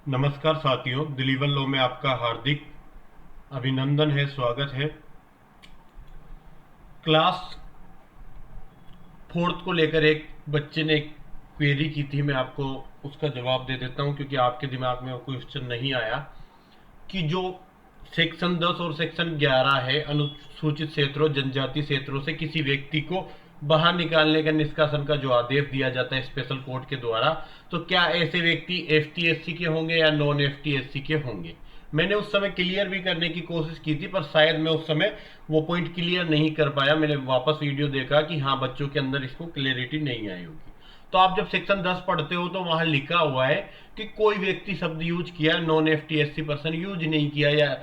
नमस्कार साथियों, दिलीवर लॉ में आपका हार्दिक अभिनंदन है, स्वागत है। क्लास फोर्थ को लेकर एक बच्चे ने एक क्वेरी की थी। मैं आपको उसका जवाब दे देता हूं क्योंकि आपके दिमाग में वो क्वेश्चन नहीं आया कि जो सेक्शन 10 और सेक्शन 11 है, अनुसूचित क्षेत्रों जनजाति क्षेत्रों से किसी व्यक्ति को बाहर निकालने का निष्कासन का जो आदेश दिया जाता है स्पेशल कोर्ट के द्वारा, तो क्या ऐसे व्यक्ति एफटीएससी के होंगे या नॉन एफटीएससी के होंगे। मैंने उस समय क्लियर भी करने की कोशिश की थी, पर शायद मैं उस समय वो पॉइंट क्लियर नहीं कर पाया। मैंने वापस वीडियो देखा कि हाँ, बच्चों के अंदर इसको क्लियरिटी नहीं आई होगी। तो आप जब सेक्शन 10 पढ़ते हो तो वहां लिखा हुआ है कि कोई व्यक्ति शब्द यूज किया, नॉन एफटीएससी पर्सन यूज नहीं किया, या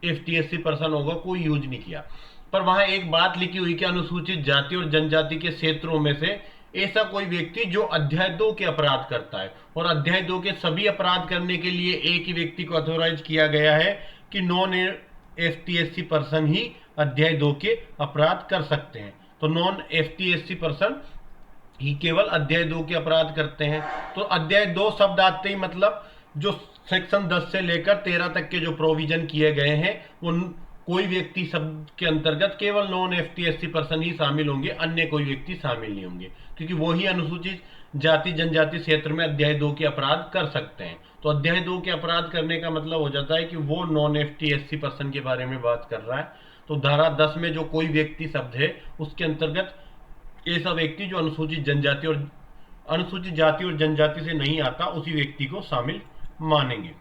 एफटीएससी पर्सन होगा कोई यूज नहीं किया। पर वहां एक बात लिखी हुई कि अनुसूचित जाति और जनजाति के क्षेत्रों में से ऐसा कोई व्यक्ति जो अध्याय 2 के अपराध करता है, और अध्याय 2 के सभी अपराध करने के लिए एक ही व्यक्ति को ऑथोराइज किया गया है कि नॉन एफटीएससी पर्सन ही अध्याय 2 के अपराध कर सकते हैं। तो नॉन एफटीएससी पर्सन ही केवल अध्याय 2 के अपराध करते हैं। तो अध्याय 2 शब्द आते ही मतलब जो सेक्शन 10 से लेकर 13 तक के जो प्रोविजन किए गए हैं, वो कोई व्यक्ति शब्द के अंतर्गत केवल नॉन एफटीएससी पर्सन ही शामिल होंगे, अन्य कोई व्यक्ति शामिल नहीं होंगे, क्योंकि वो ही अनुसूचित जाति जनजाति क्षेत्र में अध्याय 2 के अपराध कर सकते हैं। तो अध्याय 2 के अपराध करने का मतलब हो जाता है कि वो नॉन एफटीएससी पर्सन के बारे में बात कर रहा है। तो धारा 10 में जो कोई व्यक्ति शब्द है, उसके अंतर्गत ऐसा व्यक्ति जो अनुसूचित जाति और जनजाति से नहीं आता, उसी व्यक्ति को शामिल मानेंगे।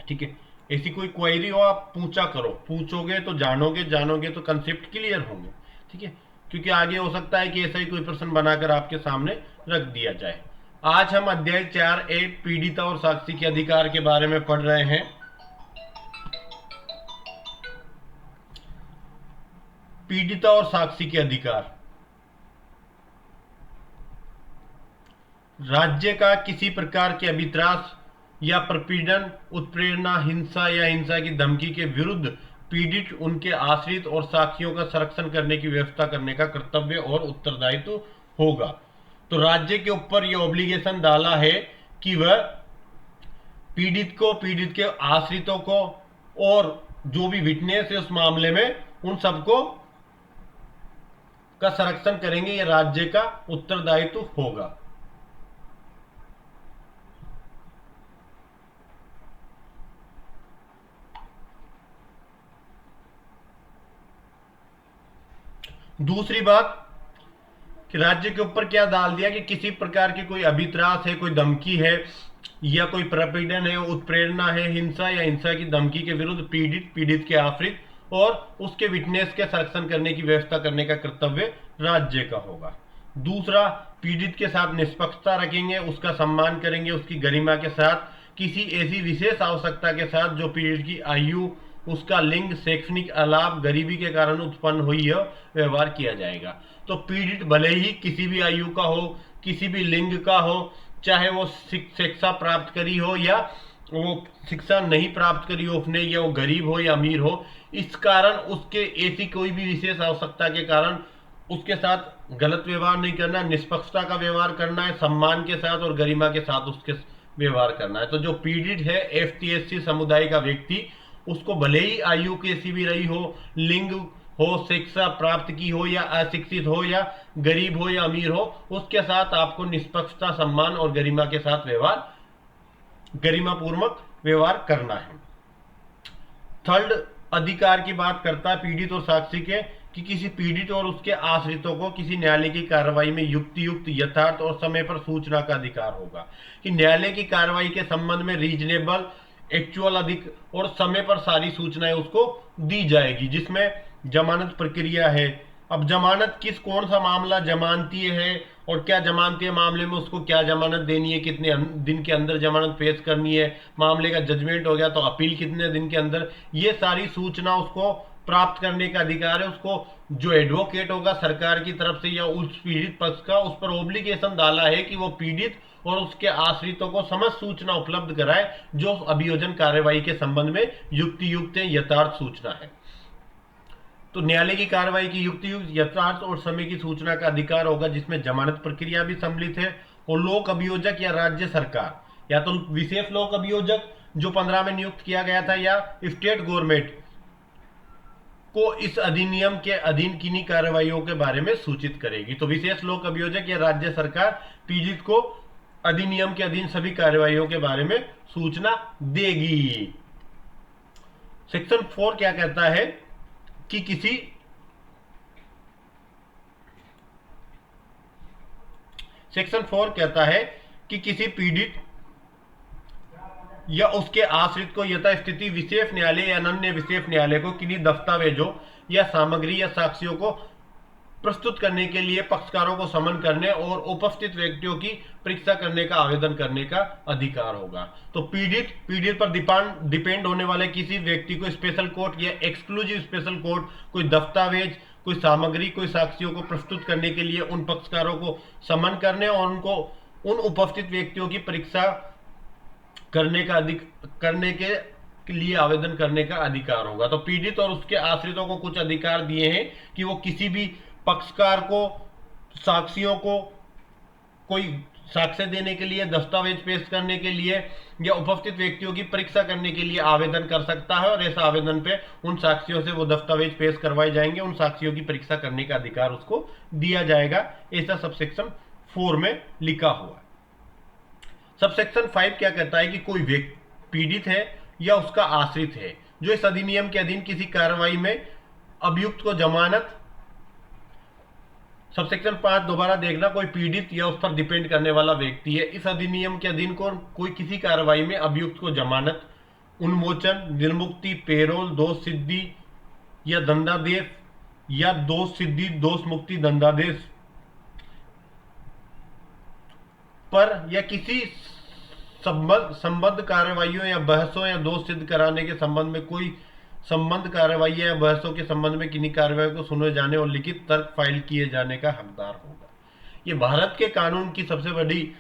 ठीक है, ऐसी कोई क्वेरी हो आप पूछा करो, पूछोगे तो जानोगे, जानोगे तो कंसेप्ट क्लियर होंगे। ठीक है, क्योंकि आगे हो सकता है कि ऐसा ही कोई प्रश्न बनाकर आपके सामने रख दिया जाए। आज हम अध्याय 4A पीड़िता और साक्षी के अधिकार के बारे में पढ़ रहे हैं। पीड़िता और साक्षी के अधिकार। राज्य का किसी प्रकार के अभित्रास या प्रपीड़न, उत्प्रेरणा, हिंसा या हिंसा की धमकी के विरुद्ध पीड़ित, उनके आश्रित और साक्षियों का संरक्षण करने की व्यवस्था करने का कर्तव्य और उत्तरदायित्व होगा। तो राज्य के ऊपर यह ऑब्लिगेशन डाला है कि वह पीड़ित को, पीड़ित के आश्रितों को और जो भी विटनेस है उस मामले में, उन सबको का संरक्षण करेंगे। यह राज्य का उत्तरदायित्व होगा। दूसरी बात कि राज्य के ऊपर क्या डाल दिया कि किसी प्रकार की कोई अभित्रास है, कोई धमकी है, या कोई प्रपीड़न है, उत्प्रेरणा है, हिंसा या हिंसा की धमकी के विरुद्ध पीड़ित, पीड़ित के आश्रित और उसके विटनेस के संरक्षण करने की व्यवस्था करने का कर्तव्य राज्य का होगा। दूसरा, पीड़ित के साथ निष्पक्षता रखेंगे, उसका सम्मान करेंगे, उसकी गरिमा के साथ, किसी ऐसी विशेष आवश्यकता के साथ जो पीड़ित की आयु, उसका लिंग, शैक्षणिक अलाभ, गरीबी के कारण उत्पन्न हुई है, व्यवहार किया जाएगा। तो पीड़ित भले ही किसी भी आयु का हो, किसी भी लिंग का हो, चाहे वो शिक्षा प्राप्त करी हो या वो शिक्षा नहीं प्राप्त करी हो उसने, या वो गरीब हो या अमीर हो, इस कारण उसके ऐसी कोई भी विशेष आवश्यकता के कारण उसके साथ गलत व्यवहार नहीं करना, निष्पक्षता का व्यवहार करना है, सम्मान के साथ और गरिमा के साथ उसके व्यवहार करना है। तो जो पीड़ित है एफटीएससी समुदाय का व्यक्ति, उसको भले ही आयु कैसी भी रही हो, लिंग हो, शिक्षा प्राप्त की हो या अशिक्षित हो, या गरीब हो या अमीर हो, उसके साथ आपको निष्पक्षता, सम्मान और गरिमा के साथ व्यवहार, गरिमा पूर्वक व्यवहार करना है। थर्ड अधिकार की बात करता है पीड़ित और साक्षी के कि किसी पीड़ित और उसके आश्रितों को किसी न्यायालय की कार्रवाई में युक्त यथार्थ और समय पर सूचना का अधिकार होगा। कि न्यायालय की कार्रवाई के संबंध में रीजनेबल, एक्चुअल, अधिक और समय पर सारी सूचनाएं उसको दी जाएगी। जिसमें जमानत प्रक्रिया है, अब जमानत कौन सा मामला जमानतीय है और क्या जमानतीय मामले में उसको क्या जमानत देनी है, कितने दिन के अंदर जमानत पेश करनी है, मामले का जजमेंट हो गया तो अपील कितने दिन के अंदर, ये सारी सूचना उसको प्राप्त करने का अधिकार है। उसको जो एडवोकेट होगा सरकार की तरफ से या उस पीड़ित पक्ष का, उस पर ऑब्लिगेशन डाला है कि वो पीड़ित और उसके आश्रितों को समस्त सूचना उपलब्ध कराए जो अभियोजन कार्यवाही के संबंध में युक्त यथार्थ सूचना है। तो न्यायालय की कार्रवाई की युक्त यथार्थ और समय की सूचना का अधिकार होगा, जिसमें जमानत प्रक्रिया भी सम्मिलित है। और लोक अभियोजक या राज्य सरकार या तो विशेष लोक अभियोजक जो 15 में नियुक्त किया गया था, या स्टेट गवर्नमेंट को इस अधिनियम के अधीन किन्हीं कार्रवाइयों के बारे में सूचित करेगी। तो विशेष लोक अभियोजक या राज्य सरकार पीड़ित को अधिनियम के अधीन सभी कार्रवाइयों के बारे में सूचना देगी। सेक्शन 4 क्या कहता है कि किसी पीड़ित या उसके आश्रित को यथास्थिति विशेष न्यायालय या अन्य विशेष न्यायालय को किन्हीं दस्तावेजों या सामग्री या साक्ष्यों को प्रस्तुत करने के लिए पक्षकारों को समन करने और उपस्थित व्यक्तियों की परीक्षा करने का आवेदन करने का अधिकार होगा। तो पीड़ित पर डिपेंड होने वाले किसी व्यक्ति को स्पेशल कोर्ट या एक्सक्लूसिव स्पेशल कोर्ट कोई दस्तावेज, कोई सामग्री, कोई साक्ष्यों को प्रस्तुत करने के लिए उन पक्षकारों को समन करने और उनको उन उपस्थित व्यक्तियों की परीक्षा करने के लिए आवेदन करने का अधिकार होगा। तो पीड़ित और उसके आश्रितों को कुछ अधिकार दिए हैं कि वो किसी भी पक्षकार को साक्ष्यों को कोई साक्ष्य देने के लिए, दस्तावेज पेश करने के लिए या उपस्थित व्यक्तियों की परीक्षा करने के लिए आवेदन कर सकता है, और ऐसा आवेदन पे उन साक्ष्यों से वो दस्तावेज पेश करवाए जाएंगे, उन साक्ष्यों की परीक्षा करने का अधिकार उसको दिया जाएगा। ऐसा सबसेक्शन 4 में लिखा हुआ है। सबसेक्शन 5 क्या कहता है कि कोई व्यक्ति पीड़ित है या उसका आश्रित है जो इस अधिनियम के अधीन किसी कार्रवाई में अभियुक्त को जमानत, सबसेक्शन 5 दोबारा देखना, कोई पीड़ित या उस पर डिपेंड करने वाला व्यक्ति है, इस अधिनियम के अधीन को कोई किसी कार्रवाई में अभियुक्त को जमानत, उन्मोचन, निर्मुक्ति, पेरोल, दोष सिद्धि या दंडादेश या दोष सिद्धि, दोष मुक्ति, दंडादेश पर या किसी संबद्ध कार्रवाइयों या बहसों या दोष सिद्ध कराने के संबंध में कोई संबंध कार्रवाई या बहसों के संबंध में किन्हीं कार्रवाई को सुने जाने और लिखित तर्क फाइल किए जाने का हकदार होगा। ये भारत के कानून की सबसे बड़ी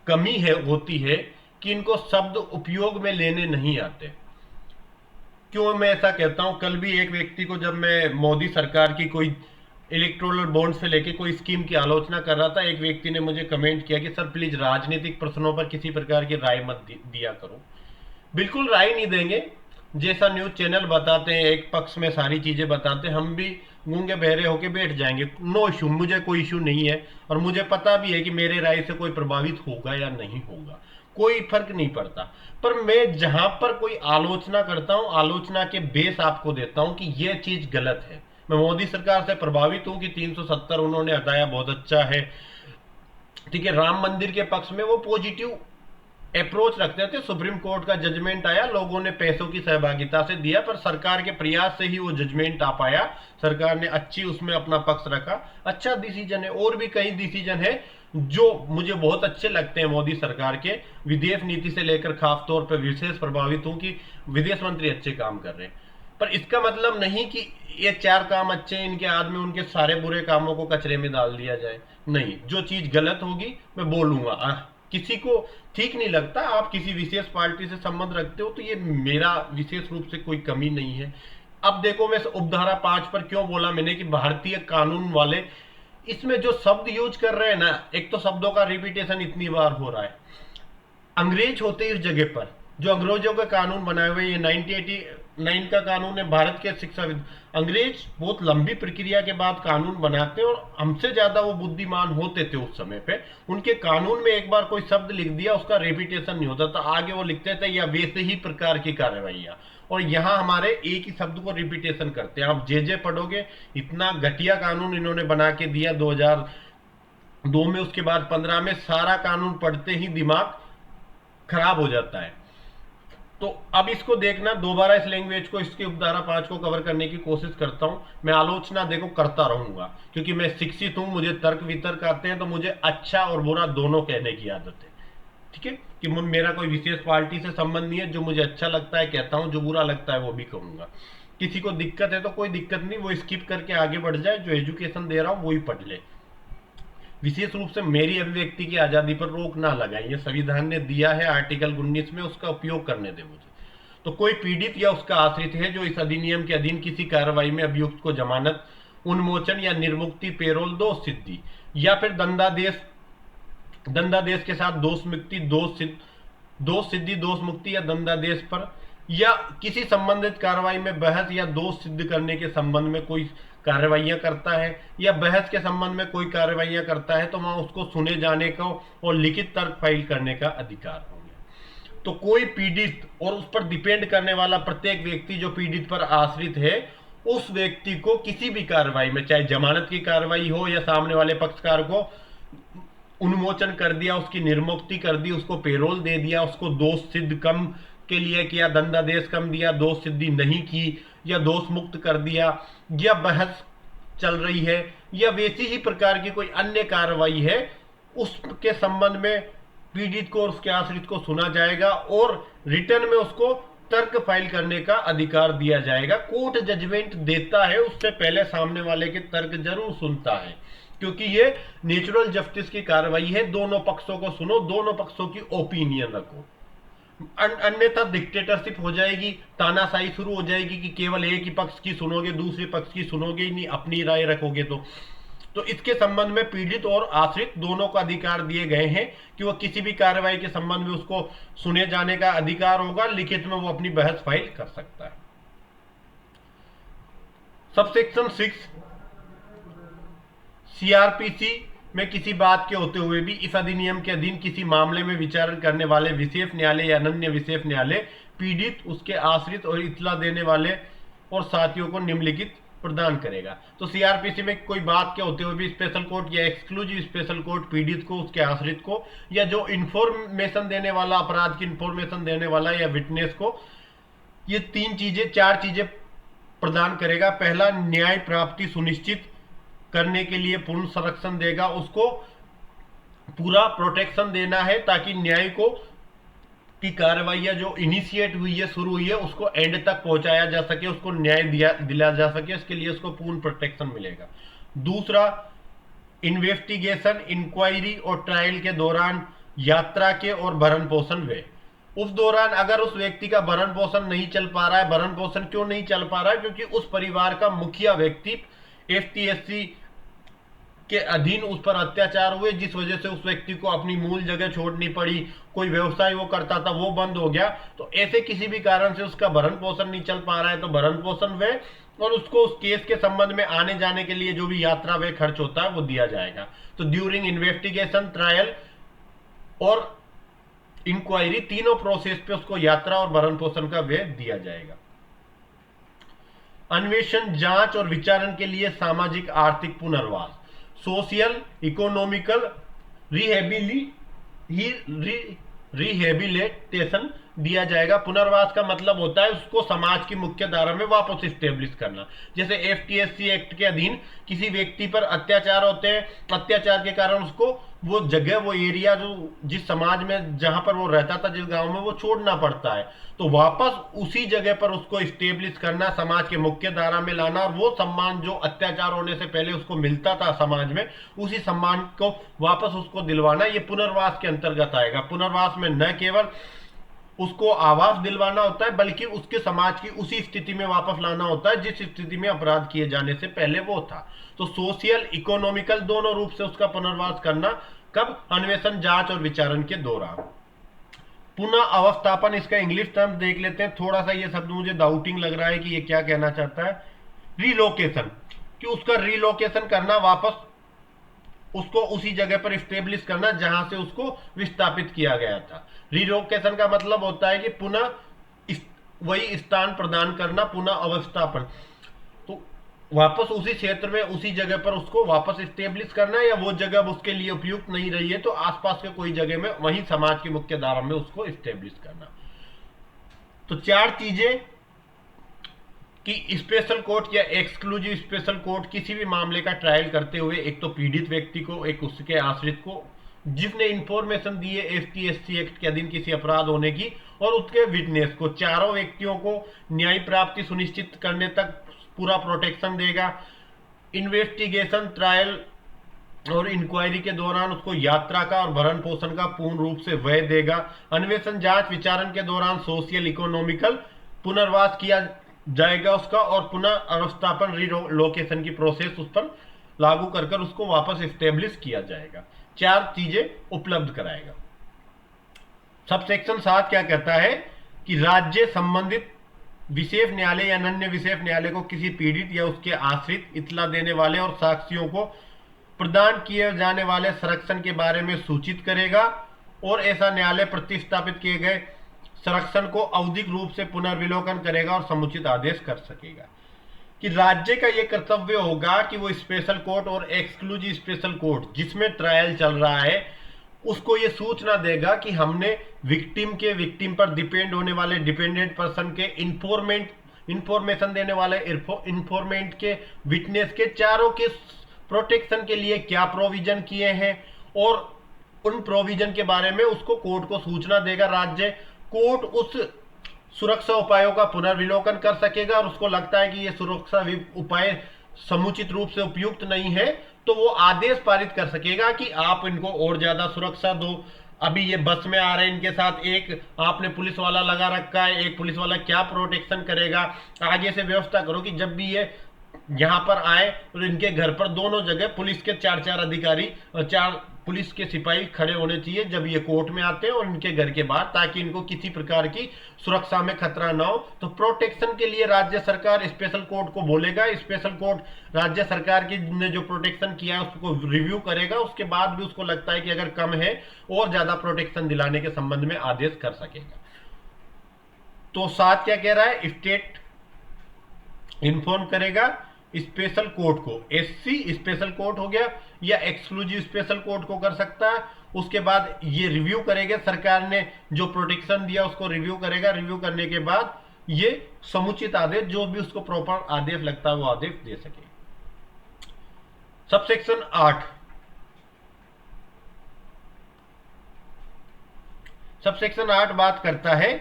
कमी होती है कि इनको शब्द उपयोग में लेने नहीं आते। क्यों मैं ऐसा कहता हूं? कल भी एक व्यक्ति को, जब मैं मोदी सरकार की कोई इलेक्टोरल बॉन्ड से लेके कोई स्कीम की आलोचना कर रहा था, एक व्यक्ति ने मुझे कमेंट किया कि सर प्लीज राजनीतिक प्रश्नों पर किसी प्रकार की राय मत दिया करो। बिल्कुल राय नहीं देंगे। जैसा न्यूज चैनल बताते हैं, एक पक्ष में सारी चीजें बताते हैं, हम भी गूंगे बहरे होके बैठ जाएंगे। नो इशू, मुझे कोई इशू नहीं है, और मुझे पता भी है कि मेरे राय से कोई प्रभावित होगा या नहीं होगा, कोई फर्क नहीं पड़ता। पर मैं जहां पर कोई आलोचना करता हूं, आलोचना के बेस आपको देता हूं कि यह चीज गलत है। मैं मोदी सरकार से प्रभावित हूं कि 370 उन्होंने हटाया, बहुत अच्छा है, ठीक है। राम मंदिर के पक्ष में वो पॉजिटिव अप्रोच रखते थे। सुप्रीम कोर्ट का जजमेंट आया, लोगों ने पैसों की सहभागिता से दिया, पर सरकार के प्रयास से ही वो जजमेंट आ पाया। सरकार ने अच्छी उसमें अपना पक्ष रखा, अच्छा डिसीजन है। और भी कई डिसीजन है जो मुझे बहुत अच्छे लगते हैं मोदी सरकार के। विदेश नीति से लेकर खास तौर पर विशेष प्रभावित हूं कि विदेश मंत्री अच्छे काम कर रहे हैं। पर इसका मतलब नहीं कि ये 4 काम अच्छे हैं, इनके बाद में उनके सारे बुरे कामों को कचरे में डाल दिया जाए। नहीं, जो चीज गलत होगी मैं बोलूंगा। किसी को ठीक नहीं लगता, आप किसी विशेष पार्टी से संबंध रखते हो, तो ये मेरा विशेष रूप से कोई कमी नहीं है। अब देखो, मैं उपधारा 5 पर क्यों बोला मैंने कि भारतीय कानून वाले इसमें जो शब्द यूज कर रहे हैं ना, एक तो शब्दों का रिपीटेशन इतनी बार हो रहा है। अंग्रेज होते इस जगह पर, जो अंग्रेजों के कानून बनाए हुए, ये 1989 का कानून है भारत के शिक्षाविद। अंग्रेज बहुत लंबी प्रक्रिया के बाद कानून बनाते हैं, और हमसे ज्यादा वो बुद्धिमान होते थे उस समय पे। उनके कानून में एक बार कोई शब्द लिख दिया, उसका रिपीटेशन नहीं होता था, आगे वो लिखते थे या वैसे ही प्रकार की कार्रवाइयां। और यहाँ हमारे एक ही शब्द को रिपीटेशन करते हैं। आप जे पढ़ोगे, इतना घटिया कानून इन्होंने बना के दिया 2002 में, उसके बाद 15 में सारा कानून पढ़ते ही दिमाग खराब हो जाता है। तो अब इसको देखना, दोबारा इस लैंग्वेज को, इसके उपधारा 5 को कवर करने की कोशिश करता हूं। मैं आलोचना देखो करता रहूंगा, क्योंकि मैं शिक्षित हूं, मुझे तर्क वितर्क आते हैं, तो मुझे अच्छा और बुरा दोनों कहने की आदत है, ठीक है। कि मेरा कोई विशेष पार्टी से संबंध नहीं है, जो मुझे अच्छा लगता है कहता हूं, जो बुरा लगता है वो भी कहूंगा। किसी को दिक्कत है तो कोई दिक्कत नहीं, वो स्किप करके आगे बढ़ जाए, जो एजुकेशन दे रहा हूं वही पढ़ ले। विशेष रूप से मेरी अभिव्यक्ति की आजादी पर रोक ना लगाएं, ये संविधान ने दिया है आर्टिकल 19 में, उसका उपयोग करने दें मुझे। तो कोई पीड़ित या उसका आश्रित है जो इस अधिनियम के अधीन किसी कार्रवाई में अभियुक्त को जमानत, उन्मोचन या निर्मुक्ति, पेरोल, दोष सिद्धि या फिर दंडादेश के साथ दोष मुक्ति, दोष सिद्ध दोष सिद्धि, दोष मुक्ति या दंडादेश पर, या किसी संबंधित कार्रवाई में बहस या दोष सिद्ध करने के संबंध में कोई कार्रवाइयां करता है, या बहस के संबंध में कोई कार्रवाइयां करता है, तो वहां उसको सुने जाने का और लिखित तर्क फाइल करने का अधिकार हो गया। तो कोई पीड़ित और उस पर डिपेंड करने वाला प्रत्येक व्यक्ति जो पीड़ित पर आश्रित है, उस व्यक्ति को किसी भी कार्रवाई में, चाहे जमानत की कार्रवाई हो या सामने वाले पक्षकार को उन्मोचन कर दिया, उसकी निर्मुक्ति कर दी, उसको पेरोल दे दिया, उसको दोष सिद्ध कम के लिए किया, दंडादेश कम दिया, दोष सिद्धि नहीं की, या दोष मुक्त कर दिया, या बहस चल रही है, या वैसी ही प्रकार की कोई अन्य कार्रवाई है, उसके संबंध में पीड़ित को और उसके आश्रित को सुना जाएगा और रिटर्न में उसको तर्क फाइल करने का अधिकार दिया जाएगा। कोर्ट जजमेंट देता है उससे पहले सामने वाले के तर्क जरूर सुनता है, क्योंकि ये नेचुरल जस्टिस की कार्रवाई है। दोनों पक्षों को सुनो, दोनों पक्षों की ओपिनियन रखो, अन्यथा डिक्टेटरशिप हो जाएगी, तानाशाही शुरू हो जाएगी कि केवल एक ही पक्ष की सुनोगे, दूसरे पक्ष की सुनोगे ही नहीं, अपनी राय रखोगे। तो इसके संबंध में पीड़ित और आश्रित दोनों को अधिकार दिए गए हैं कि वो किसी भी कार्रवाई के संबंध में उसको सुने जाने का अधिकार होगा, लिखित में वो अपनी बहस फाइल कर सकता है। सबसेक्शन 6 सीआरपीसी में किसी बात के होते हुए भी इस अधिनियम के अधीन किसी मामले में विचारण करने वाले विशेष न्यायालय या अनन्य विशेष न्यायालय पीड़ित, उसके आश्रित और इतला देने वाले और साथियों को निम्नलिखित प्रदान करेगा। तो सीआरपीसी में कोई बात के होते हुए भी स्पेशल कोर्ट या एक्सक्लूसिव स्पेशल कोर्ट पीड़ित को, उसके आश्रित को, या जो इंफॉर्मेशन देने वाला, अपराध की इंफॉर्मेशन देने वाला या विटनेस को, ये चार चीजें प्रदान करेगा। पहला, न्याय प्राप्ति सुनिश्चित करने के लिए पूर्ण संरक्षण देगा, उसको पूरा प्रोटेक्शन देना है ताकि न्याय को की कार्रवाई जो इनिशिएट हुई है, शुरू हुई है, उसको एंड तक पहुंचाया जा सके, उसको न्याय दिला जा सके, इसके लिए उसको पूर्ण प्रोटेक्शन मिलेगा। दूसरा, इन्वेस्टिगेशन, इंक्वायरी और ट्रायल के दौरान यात्रा के और भरण पोषण वे, उस दौरान अगर उस व्यक्ति का भरण पोषण नहीं चल पा रहा है, भरण पोषण क्यों नहीं चल पा रहा है? क्योंकि उस परिवार का मुखिया व्यक्ति एफटीएससी के अधीन उस पर अत्याचार हुए, जिस वजह से उस व्यक्ति को अपनी मूल जगह छोड़नी पड़ी, कोई व्यवसाय वो करता था वो बंद हो गया। तो ऐसे किसी भी कारण से उसका भरण पोषण नहीं चल पा रहा है तो भरण पोषण व्यय और उसको उस केस के संबंध में आने जाने के लिए जो भी यात्रा व्यय खर्च होता है वो दिया जाएगा। तो ड्यूरिंग इन्वेस्टिगेशन, ट्रायल और इंक्वायरी, तीनों प्रोसेस पे उसको यात्रा और भरण पोषण का व्यय दिया जाएगा। अन्वेषण, जांच और विचारण के लिए सामाजिक आर्थिक पुनर्वास, सोशल इकोनॉमिकल रिहेबिलिटेशन दिया जाएगा। पुनर्वास का मतलब होता है उसको समाज की मुख्य धारा में वापस स्टेब्लिश करना। जैसे एफटीएससी एक्ट के अधीन किसी व्यक्ति पर अत्याचार होते हैं, अत्याचार के कारण उसको वो जगह, वो एरिया जो जिस समाज में जहां पर वो रहता था, जिस गांव में, वो छोड़ना पड़ता है। तो वापस उसी जगह पर उसको स्टेब्लिश करना, समाज के मुख्य धारा में लाना, और वो सम्मान जो अत्याचार होने से पहले उसको मिलता था समाज में, उसी सम्मान को वापस उसको दिलवाना, ये पुनर्वास के अंतर्गत आएगा। पुनर्वास में न केवल उसको आवास दिलवाना होता है बल्कि उसके समाज की उसी स्थिति में वापस लाना होता है जिस स्थिति में अपराध किए जाने से पहले वो था। तो सोशल, इकोनॉमिकल दोनों रूप से उसका पुनर्वास करना। कब? अन्वेषण, जांच और विचारण के दौरान। पुनः अवस्थापन, इसका इंग्लिश टर्म देख लेते हैं। थोड़ा सा ये शब्द मुझे डाउटिंग लग रहा है कि ये क्या कहना चाहता है। रिलोकेशन, कि उसका रिलोकेशन करना, वापस उसको उसी जगह पर स्टेब्लिश करना जहां से उसको विस्थापित किया गया था। रिलोकेशन का मतलब होता है कि पुनः वही स्थान प्रदान करना, पुनः अवस्थापन, तो वापस उसी क्षेत्र में, उसी जगह पर उसको वापस स्टेब्लिश करना, या वो जगह उसके लिए उपयुक्त नहीं रही है तो आसपास के कोई जगह में वही समाज की मुख्य धारा में उसको स्टेब्लिश करना। तो चार चीजें कि स्पेशल कोर्ट या एक्सक्लूसिव स्पेशल कोर्ट किसी भी मामले का ट्रायल करते हुए एक तो पीड़ित व्यक्ति को, एक उसके आश्रित को जिसने इंफॉर्मेशन दी है एफटीएससी एक्ट के अधीन किसी अपराध होने की, और उसके विटनेस को, चारों व्यक्तियों को न्याय प्राप्ति सुनिश्चित करने तक पूरा प्रोटेक्शन देगा। इन्वेस्टिगेशन, ट्रायल और इंक्वायरी के दौरान उसको यात्रा का और भरण पोषण का पूर्ण रूप से व्यय देगा। अन्वेषण, जांच, विचारण के दौरान सोशल, इकोनॉमिकल पुनर्वास किया जाएगा उसका, और पुनः अवस्थापन, रिलोकेशन की प्रोसेस उस पर लागू कर उसको वापस स्टेब्लिश किया जाएगा। चार चीजें उपलब्ध कराएगा। सब सेक्शन 7 क्या कहता है कि राज्य संबंधित विशेष न्यायालय या अन्य विशेष न्यायालय को किसी पीड़ित या उसके आश्रित इत्तला देने वाले और साक्षियों को प्रदान किए जाने वाले संरक्षण के बारे में सूचित करेगा और ऐसा न्यायालय प्रतिस्थापित किए गए संरक्षण को औद्योगिक रूप से पुनर्विलोकन करेगा और समुचित आदेश कर सकेगा। कि राज्य का यह कर्तव्य होगा कि वो स्पेशल कोर्ट और एक्सक्लूसिव स्पेशल कोर्ट जिसमें ट्रायल चल रहा है उसको ये सूचना देगा कि हमने विक्टिम पर डिपेंड होने वाले डिपेंडेंट पर्सन के इंफॉर्मेशन देने वाले इंफॉर्मेंट के विटनेस के चारों के प्रोटेक्शन के लिए क्या प्रोविजन किए हैं और उन प्रोविजन के बारे में उसको कोर्ट को सूचना देगा। राज्य कोर्ट उस सुरक्षा उपायों का पुनर्विलोकन कर सकेगा और उसको लगता है कि ये सुरक्षा उपाय समुचित रूप से उपयुक्त नहीं है तो वो आदेश पारित कर सकेगा कि आप इनको और ज्यादा सुरक्षा दो। अभी ये बस में आ रहे हैं, इनके साथ एक आपने पुलिस वाला लगा रखा है, एक पुलिस वाला क्या प्रोटेक्शन करेगा, आगे से व्यवस्था करो कि जब भी ये यहाँ पर आए तो इनके घर पर दोनों जगह पुलिस के 4 अधिकारी और 4 पुलिस के सिपाही खड़े होने चाहिए जब ये कोर्ट में आते हैं और इनके घर के बाहर, ताकि इनको किसी प्रकार की सुरक्षा में खतरा ना हो। तो प्रोटेक्शन के लिए राज्य सरकार स्पेशल कोर्ट को बोलेगा, स्पेशल कोर्ट राज्य सरकार की ने जो प्रोटेक्शन किया है उसको रिव्यू करेगा, उसके बाद भी उसको लगता है कि अगर कम है और ज्यादा प्रोटेक्शन दिलाने के संबंध में आदेश कर सकेगा। तो 7 क्या कह रहा है, स्टेट इन्फॉर्म करेगा स्पेशल कोर्ट को, एससी स्पेशल कोर्ट हो गया या एक्सक्लूसिव स्पेशल कोर्ट को कर सकता है। उसके बाद ये रिव्यू करेगा, सरकार ने जो प्रोटेक्शन दिया उसको रिव्यू करेगा, रिव्यू करने के बाद ये समुचित आदेश जो भी उसको प्रॉपर आदेश लगता है वो आदेश दे सके। सबसेक्शन 8 सबसेक्शन 8 बात करता है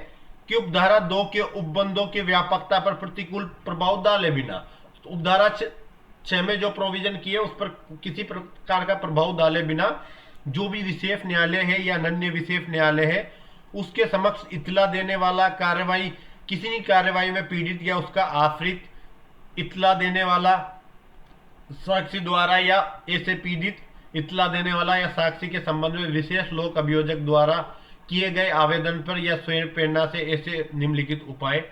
कि उपधारा 2 के उपबंधों की व्यापकता पर प्रतिकूल प्रभाव डाले बिना, उपधारा 6 में जो प्रोविजन किए उस पर किसी प्रकार का प्रभाव डाले बिना जो भी विशेष न्यायालय है या अन्य विशेष न्यायालय है उसके समक्ष इत्तला देने वाला कार्रवाई किसी कार्रवाई में पीड़ित या उसका आश्रित इत्तला देने वाला साक्षी द्वारा या ऐसे पीड़ित इत्तला देने वाला या साक्षी के संबंध में विशेष लोक अभियोजक द्वारा किए गए आवेदन पर या स्वयं प्रेरणा से ऐसे निम्नलिखित उपाय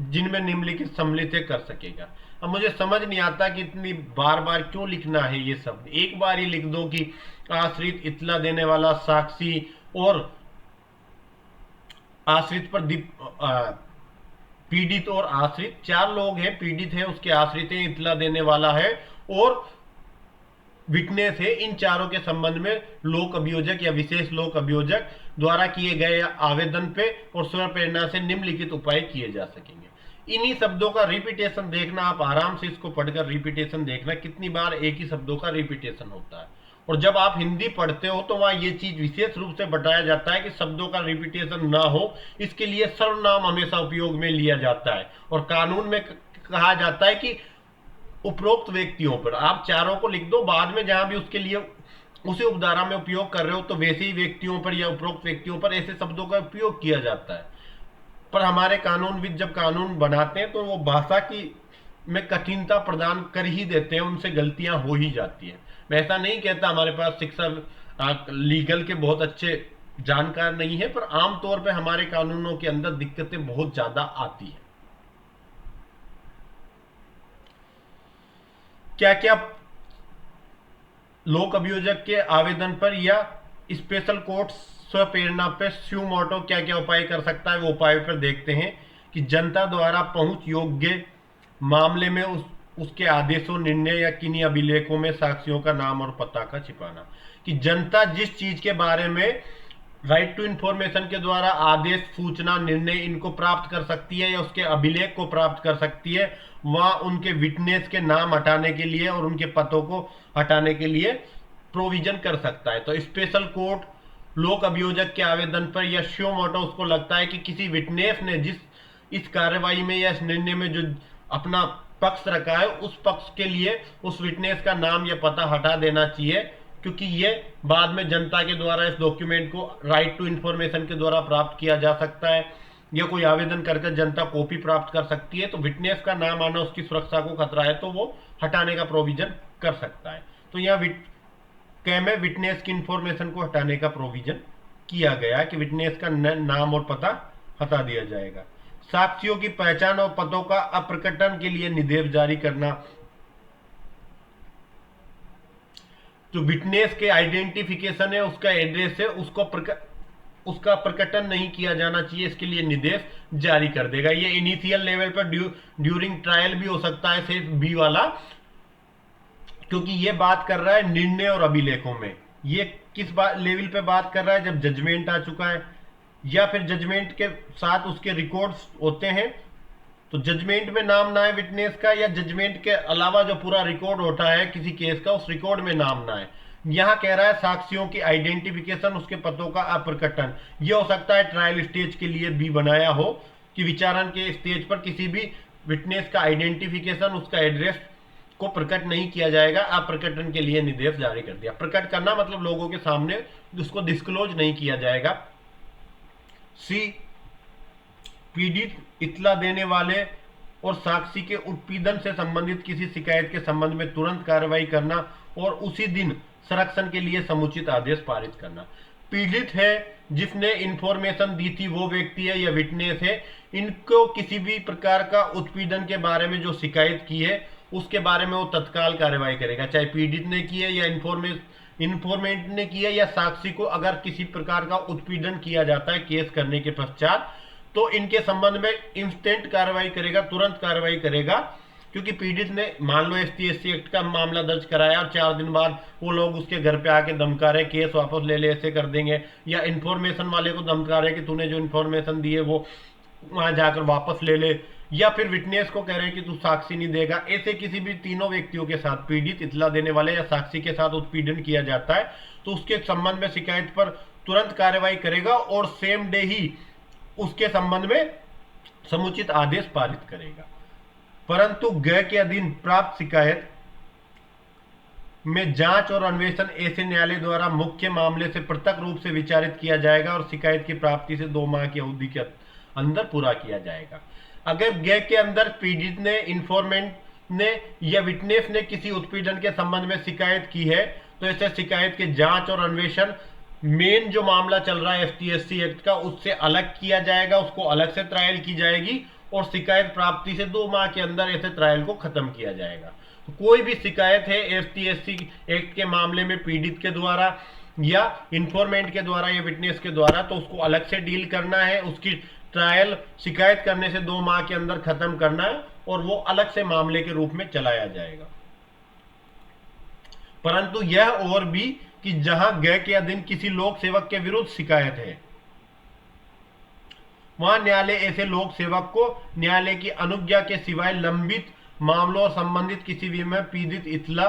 जिनमें निम्नलिखित सम्मिलित कर सकेगा। अब मुझे समझ नहीं आता कि इतनी बार बार क्यों लिखना है ये शब्द, एक बार ही लिख दो कि आश्रित इत्तला देने वाला साक्षी और आश्रित पर पीड़ित और आश्रित 4 लोग हैं, पीड़ित है उसके आश्रित है, इत्तला देने वाला है और विटनेस है। इन चारों के संबंध में लोक अभियोजक या विशेष लोक अभियोजक द्वारा किए गए आवेदन पे और स्वयं प्रेरणा से निम्नलिखित उपाय किए जा सकेंगे। इन्हीं शब्दों का रिपीटेशन देखना, आप आराम से इसको पढ़कर रिपीटेशन देखना कितनी बार एक ही शब्दों का रिपीटेशन होता है। और जब आप हिंदी पढ़ते हो तो वहां ये चीज विशेष रूप से बताया जाता है कि शब्दों का रिपीटेशन ना हो, इसके लिए सर्वनाम हमेशा उपयोग में लिया जाता है। और कानून में कहा जाता है कि उपरोक्त व्यक्तियों पर, आप चारों को लिख दो, बाद में जहां भी उसके लिए उसी उपधारा में उपयोग कर रहे हो तो वैसे ही व्यक्तियों पर या उपरोक्त व्यक्तियों पर ऐसे शब्दों का उपयोग किया जाता है। पर हमारे कानूनविद जब कानून बनाते हैं तो वो भाषा की में कठिनता प्रदान कर ही देते हैं, उनसे गलतियां हो ही जाती हैं। मैं ऐसा नहीं कहता हमारे पास शिक्षा लीगल के बहुत अच्छे जानकार नहीं है, पर आमतौर पर हमारे कानूनों के अंदर दिक्कतें बहुत ज्यादा आती हैं। क्या क्या लोक अभियोजक के आवेदन पर या स्पेशल कोर्ट स्वप्रेरणा पे स्यू मोटो क्या क्या उपाय कर सकता है, वो उपाय पर देखते हैं। कि जनता द्वारा पहुंच योग्य मामले में उसके आदेशों, निर्णय या किन्हीं अभिलेखों में साक्षियों का नाम और पता का छिपाना। कि जनता जिस चीज के बारे में राइट टू इंफॉर्मेशन के द्वारा आदेश, सूचना, निर्णय इनको प्राप्त कर सकती है या उसके अभिलेख को प्राप्त कर सकती है, वहां उनके विटनेस के नाम हटाने के लिए और उनके पतों को हटाने के लिए प्रोविजन कर सकता है। तो स्पेशल कोर्ट लोक अभियोजक के आवेदन पर या श्यो मोटो उसको लगता है कि किसी विटनेस ने जिस इस कार्रवाई में या इस निर्णय में जो अपना पक्ष रखा है उस पक्ष के लिए उस विटनेस का नाम या पता हटा देना चाहिए, क्योंकि ये बाद में जनता के द्वारा इस डॉक्यूमेंट को राइट टू इंफॉर्मेशन के द्वारा प्राप्त किया जा सकता है या कोई आवेदन करके जनता कॉपी प्राप्त कर सकती है। तो विटनेस का नाम आना उसकी सुरक्षा को खतरा है तो वो हटाने का प्रोविजन कर सकता है। तो यहाँ में विटनेस की इंफॉर्मेशन को हटाने का प्रोविजन किया गया कि विटनेस का नाम और पता हटा दिया जाएगा। साक्ष्यों की पहचान और पतों का अप्रकटन के लिए निर्देश जारी करना। जो विटनेस के आइडेंटिफिकेशन है, उसका एड्रेस है, उसका प्रकटन नहीं किया जाना चाहिए, इसके लिए निर्देश जारी कर देगा। ये इनिशियल लेवल पर ड्यूरिंग ट्रायल भी हो सकता है, सिर्फ बी वाला, क्योंकि ये बात कर रहा है निर्णय और अभिलेखों में। ये किस लेवल पे बात कर रहा है, जब जजमेंट आ चुका है या फिर जजमेंट के साथ उसके रिकॉर्ड्स होते हैं, तो जजमेंट में नाम ना है विटनेस का, या जजमेंट के अलावा जो पूरा रिकॉर्ड होता है किसी केस का, उस रिकॉर्ड में नाम ना है। यहां कह रहा है साक्ष्यों की आइडेंटिफिकेशन, उसके पतों का अप्रकटन। यह हो सकता है ट्रायल स्टेज के लिए भी बनाया हो, कि विचारण के स्टेज पर किसी भी विटनेस का आइडेंटिफिकेशन, उसका एड्रेस को प्रकट नहीं किया जाएगा। अप्रकटन के लिए निर्देश जारी कर दिया। प्रकट करना मतलब लोगों के सामने उसको डिस्क्लोज नहीं किया जाएगा। सी, पीड़ित इत्तला देने वाले और साक्षी के उत्पीड़न से संबंधित किसी शिकायत के संबंध में तुरंत कार्रवाई करना और उसी दिन संरक्षण के लिए समुचित आदेश पारित करना। पीड़ित है, जिसने इंफॉर्मेशन दी थी, वो व्यक्ति है या विटनेस है, इनको किसी भी प्रकार का उत्पीड़न के बारे में जो शिकायत की है, उसके बारे में वो तत्काल कार्रवाई करेगा, चाहे पीड़ित ने की है या इन्फॉर्मेंट ने की है या साक्षी को अगर किसी प्रकार का उत्पीड़न किया जाता है केस करने के पश्चात, तो इनके संबंध में इंस्टेंट कार्रवाई करेगा, तुरंत कार्रवाई करेगा। क्योंकि पीड़ित ने मान लो ST/SC एक्ट का मामला दर्ज कराया और 4 दिन बाद वो लोग उसके घर पे आके धमका रहे केस वापस ले ले, ऐसे कर देंगे, या इन्फॉर्मेशन वाले को धमका रहे कि तूने जो इन्फॉर्मेशन दी है वो वहां जाकर वापस ले ले, या फिर विटनेस को कह रहे हैं कि तू साक्षी नहीं देगा। ऐसे किसी भी तीनों व्यक्तियों के साथ, पीड़ित, इत्तला देने वाले या साक्षी के साथ उत्पीड़न किया जाता है, तो उसके संबंध में शिकायत पर तुरंत कार्रवाई करेगा और सेम डे ही उसके संबंध में समुचित आदेश पारित करेगा। परंतु गय के अधीन प्राप्त शिकायत में जांच और अन्वेषण ऐसे न्यायालय द्वारा मुख्य मामले से पृथक रूप से विचारित किया जाएगा और शिकायत की प्राप्ति से 2 माह की अवधि के अंदर पूरा किया जाएगा। अगर गय के अंदर पीड़ित ने, इन्फॉर्मेंट ने या विटनेस ने किसी उत्पीड़न के संबंध में शिकायत की है, तो ऐसे शिकायत के जांच और अन्वेषण मेन जो मामला चल रहा है ST/SC एक्ट का, उससे अलग किया जाएगा, उसको अलग से ट्रायल की जाएगी और शिकायत प्राप्ति से 2 माह के अंदर ऐसे ट्रायल को खत्म किया जाएगा। तो कोई भी शिकायत है ST/SC एक्ट के मामले में पीड़ित के द्वारा या इन्फॉर्मेंट के द्वारा या विटनेस के द्वारा, तो उसको अलग से डील करना है, उसकी ट्रायल शिकायत करने से 2 माह के अंदर खत्म करना है और वो अलग से मामले के रूप में चलाया जाएगा। परंतु यह और भी कि जहां गय के अधीन किसी लोक सेवक के विरुद्ध शिकायत है, वहां न्यायालय ऐसे लोक सेवक को न्यायालय की अनुज्ञा के सिवाय लंबित मामलों और संबंधित किसी भी में पीड़ित, इत्तला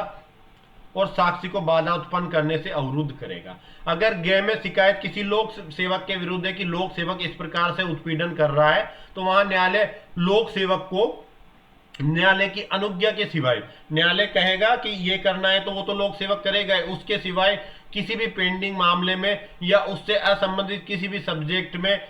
और साक्षी को बाधा उत्पन्न करने से अवरुद्ध करेगा। अगर गय में शिकायत किसी लोक सेवक के विरुद्ध है कि लोक सेवक इस प्रकार से उत्पीड़न कर रहा है, तो वहां न्यायालय लोक सेवक को न्यायालय की अनुज्ञा के सिवाय, न्यायालय कहेगा कि ये करना है तो वो तो लोक सेवक करेगा, उसके सिवाय किसी भी पेंडिंग मामले में या उससे असंबंधित किसी भी सब्जेक्ट में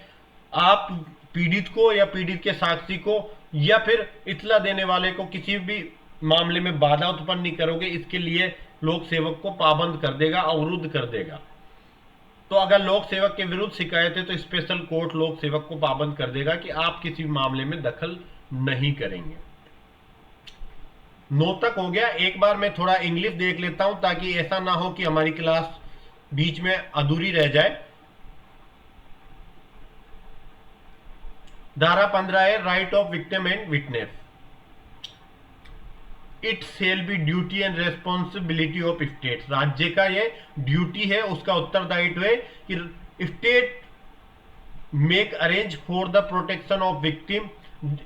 आप पीड़ित को या पीड़ित के साक्षी को या फिर इत्तला देने वाले को किसी भी मामले में बाधा उत्पन्न नहीं करोगे। इसके लिए लोक सेवक को पाबंद कर देगा, अवरुद्ध कर देगा। तो अगर लोक सेवक के विरुद्ध शिकायत है तो स्पेशल कोर्ट लोक सेवक को पाबंद कर देगा कि आप किसी मामले में दखल नहीं करेंगे। 9 तक हो गया। एक बार मैं थोड़ा इंग्लिश देख लेता हूं ताकि ऐसा ना हो कि हमारी क्लास बीच में अधूरी रह जाए। धारा 15 है right of victim and witness. It shall B duty and responsibility of state. राज्य का ये ड्यूटी है, उसका उत्तरदायित्व है कि state make arrange for the protection of victim,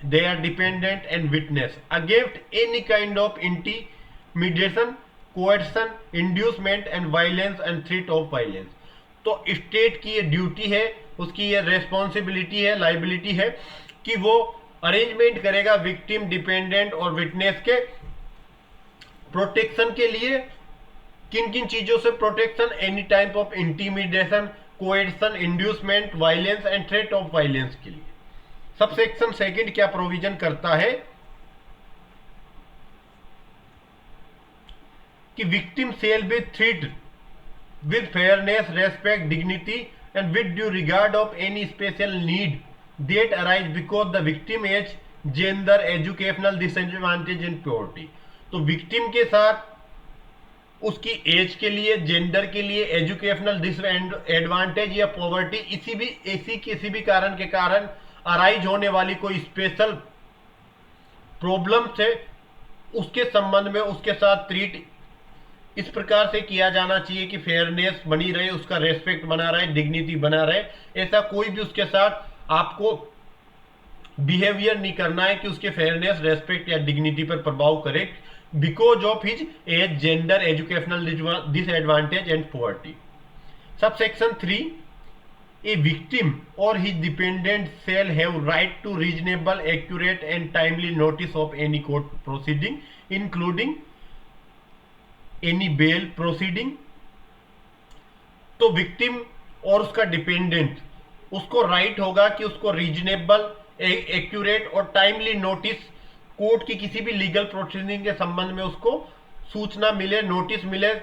their dependent and witness against any kind of intimidation, coercion, inducement and violence and threat of violence। तो state की ये ड्यूटी है, उसकी ये रेस्पॉन्सिबिलिटी है, लाइबिलिटी है कि वो अरेंजमेंट करेगा विक्टिम, डिपेंडेंट और विटनेस के प्रोटेक्शन के लिए। किन किन चीजों से protection? Any type of intimidation, coercion, inducement, violence and threat of violence के लिए। सबसेक्शन 2 क्या प्रोविजन करता है कि victim shall be treat with fairness, respect, dignity and with due regard of any special need that arise because the victim age, gender, educational disadvantage and poverty। तो victim के साथ उसकी एज के लिए, जेंडर के लिए, एजुकेशनल डिसएडवांटेज या poverty, किसी भी कारण के कारण अराइज होने वाली कोई स्पेशल प्रॉब्लम से उसके संबंध में उसके साथ ट्रीट इस प्रकार से किया जाना चाहिए कि फेयरनेस बनी रहे, उसका रेस्पेक्ट बना रहे, डिग्निटी बना रहे। ऐसा कोई भी उसके साथ आपको बिहेवियर नहीं करना है कि उसके फेयरनेस, रेस्पेक्ट या डिग्निटी पर प्रभाव करे, because of his age, gender, educational disadvantage and poverty. Subsection 3, a victim or his dependent shall have right to reasonable, accurate and timely notice of any court proceeding, including any bail proceeding। तो victim और उसका dependent, उसको right होगा कि उसको reasonable, accurate और timely notice, court की किसी भी लीगल प्रोसीडिंग के संबंध में उसको सूचना मिले, नोटिस मिले,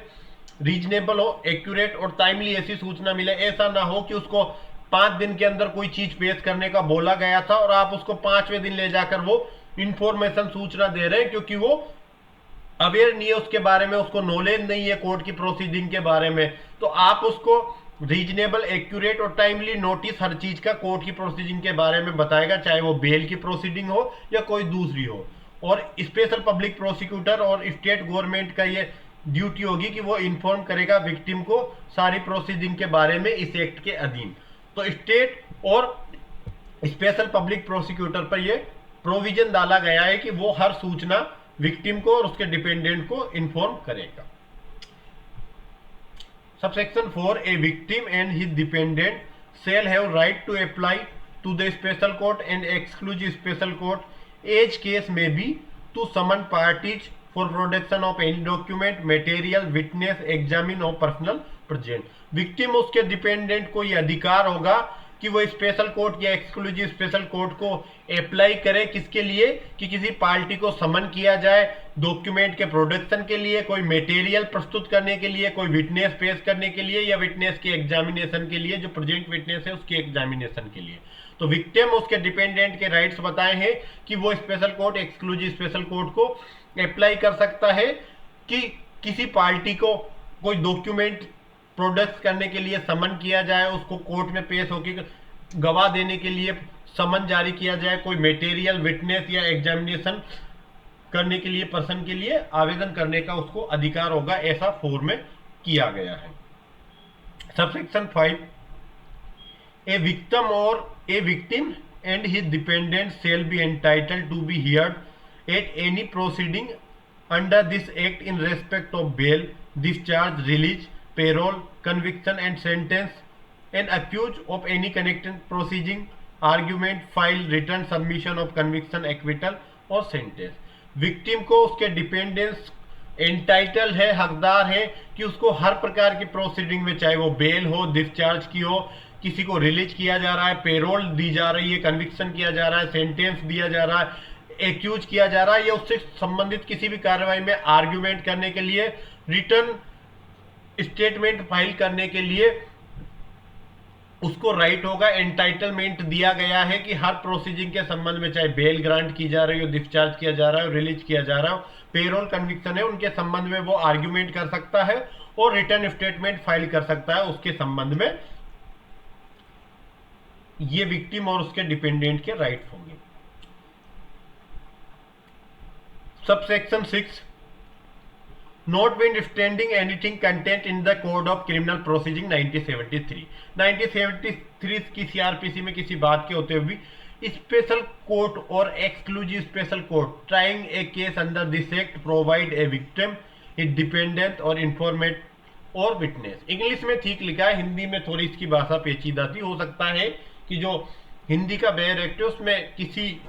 रीजनेबल हो, एक्यूरेट और टाइमली ऐसी सूचना मिले। ऐसा ना हो कि उसको 5 दिन के अंदर कोई चीज पेश करने का बोला गया था और आप उसको 5वें दिन ले जाकर वो इंफॉर्मेशन, सूचना दे रहे हैं, क्योंकि वो अवेयर नहीं है उसके बारे में, उसको नॉलेज नहीं है कोर्ट की प्रोसीडिंग के बारे में। तो आप उसको रीजनेबल, एक्यूरेट और टाइमली नोटिस हर चीज का कोर्ट की प्रोसीडिंग के बारे में बताएगा, चाहे वो बेल की प्रोसीडिंग हो या कोई दूसरी हो। और स्पेशल पब्लिक प्रोसिक्यूटर और स्टेट गवर्नमेंट का ये ड्यूटी होगी कि वो इन्फॉर्म करेगा विक्टिम को सारी प्रोसीडिंग के बारे में इस एक्ट के अधीन। तो स्टेट और स्पेशल पब्लिक प्रोसिक्यूटर पर ये प्रोविजन डाला गया है कि वो हर सूचना विक्टिम को और उसके डिपेंडेंट को इन्फॉर्म करेगा। Subsection 4, a victim and his dependent shall have right to apply to the special court and exclusive special court, as case may be, to summon parties for production of any document, material, witness, examine or personal present। Victim, उसके dependent को यह अधिकार होगा कि वो special court या exclusive special court को apply करे, किसके लिए, कि किसी पार्टी को समन किया जाए डॉक्यूमेंट के प्रोडक्शन के लिए, कोई मटेरियल प्रस्तुत करने के लिए, कोई विटनेस पेश करने के लिए या विटनेस के एग्जामिनेशन के लिए, जो प्रेजेंट विटनेस है उसके एग्जामिनेशन के लिए। तो विक्टिम उसके डिपेंडेंट के राइट्स बताए हैं कि वो special court, exclusive special court को अप्लाई कर सकता है कि किसी पार्टी को कोई डॉक्यूमेंट प्रोडक्ट करने के लिए समन किया जाए, उसको कोर्ट में पेश होकर गवाह देने के लिए समन जारी किया जाए, कोई मटेरियल, विटनेस या एग्जामिनेशन करने के लिए पर्सन के लिए आवेदन करने का उसको अधिकार होगा। ऐसा 4 में किया गया है। Subsection 5, a victim and his dependent shall be entitled to be heard at any proceeding under this act in respect of bail, discharge, release, parole, conviction and sentence, and accused of any connected proceeding, argument, file, return, submission of conviction, acquittal और sentence। Victim को उसके dependence entitle है, हकदार है कि उसको हर प्रकार की प्रोसीडिंग में, चाहे वो बेल हो, डिस्चार्ज की हो, किसी को रिलीज किया जा रहा है, पेरोल दी जा रही है, कन्विक्शन किया जा रहा है, सेंटेंस दिया जा रहा है, एक्यूज किया जा रहा है, या उससे संबंधित किसी भी कार्रवाई में आर्ग्यूमेंट करने के लिए, रिटर्न स्टेटमेंट फाइल करने के लिए उसको राइट होगा। एंटाइटलमेंट दिया गया है कि हर प्रोसीडिंग के संबंध में, चाहे बेल ग्रांट की जा रही हो, डिस्चार्ज किया जा रहा है, रिलीज किया जा रहा हो, पेरोल, कन्विक्शन है, उनके संबंध में वो आर्ग्यूमेंट कर सकता है और रिटर्न स्टेटमेंट फाइल कर सकता है उसके संबंध में। ये विक्टिम और उसके डिपेंडेंट के राइट होंगे। Subsection 6, notwithstanding anything contained in the Code of Criminal Procedure 1973 की सीआरपीसी में किसी बात के होते हुए भी स्पेशल कोर्ट और exclusive special court trying A case under this act provide a victim, it dependent और इंफॉर्मेट और विटनेस। इंग्लिश में ठीक लिखा है, हिंदी में थोड़ी इसकी भाषा पेचीदा थी। हो सकता है कि जो हिंदी का बेयर एक्ट है उसमें किसी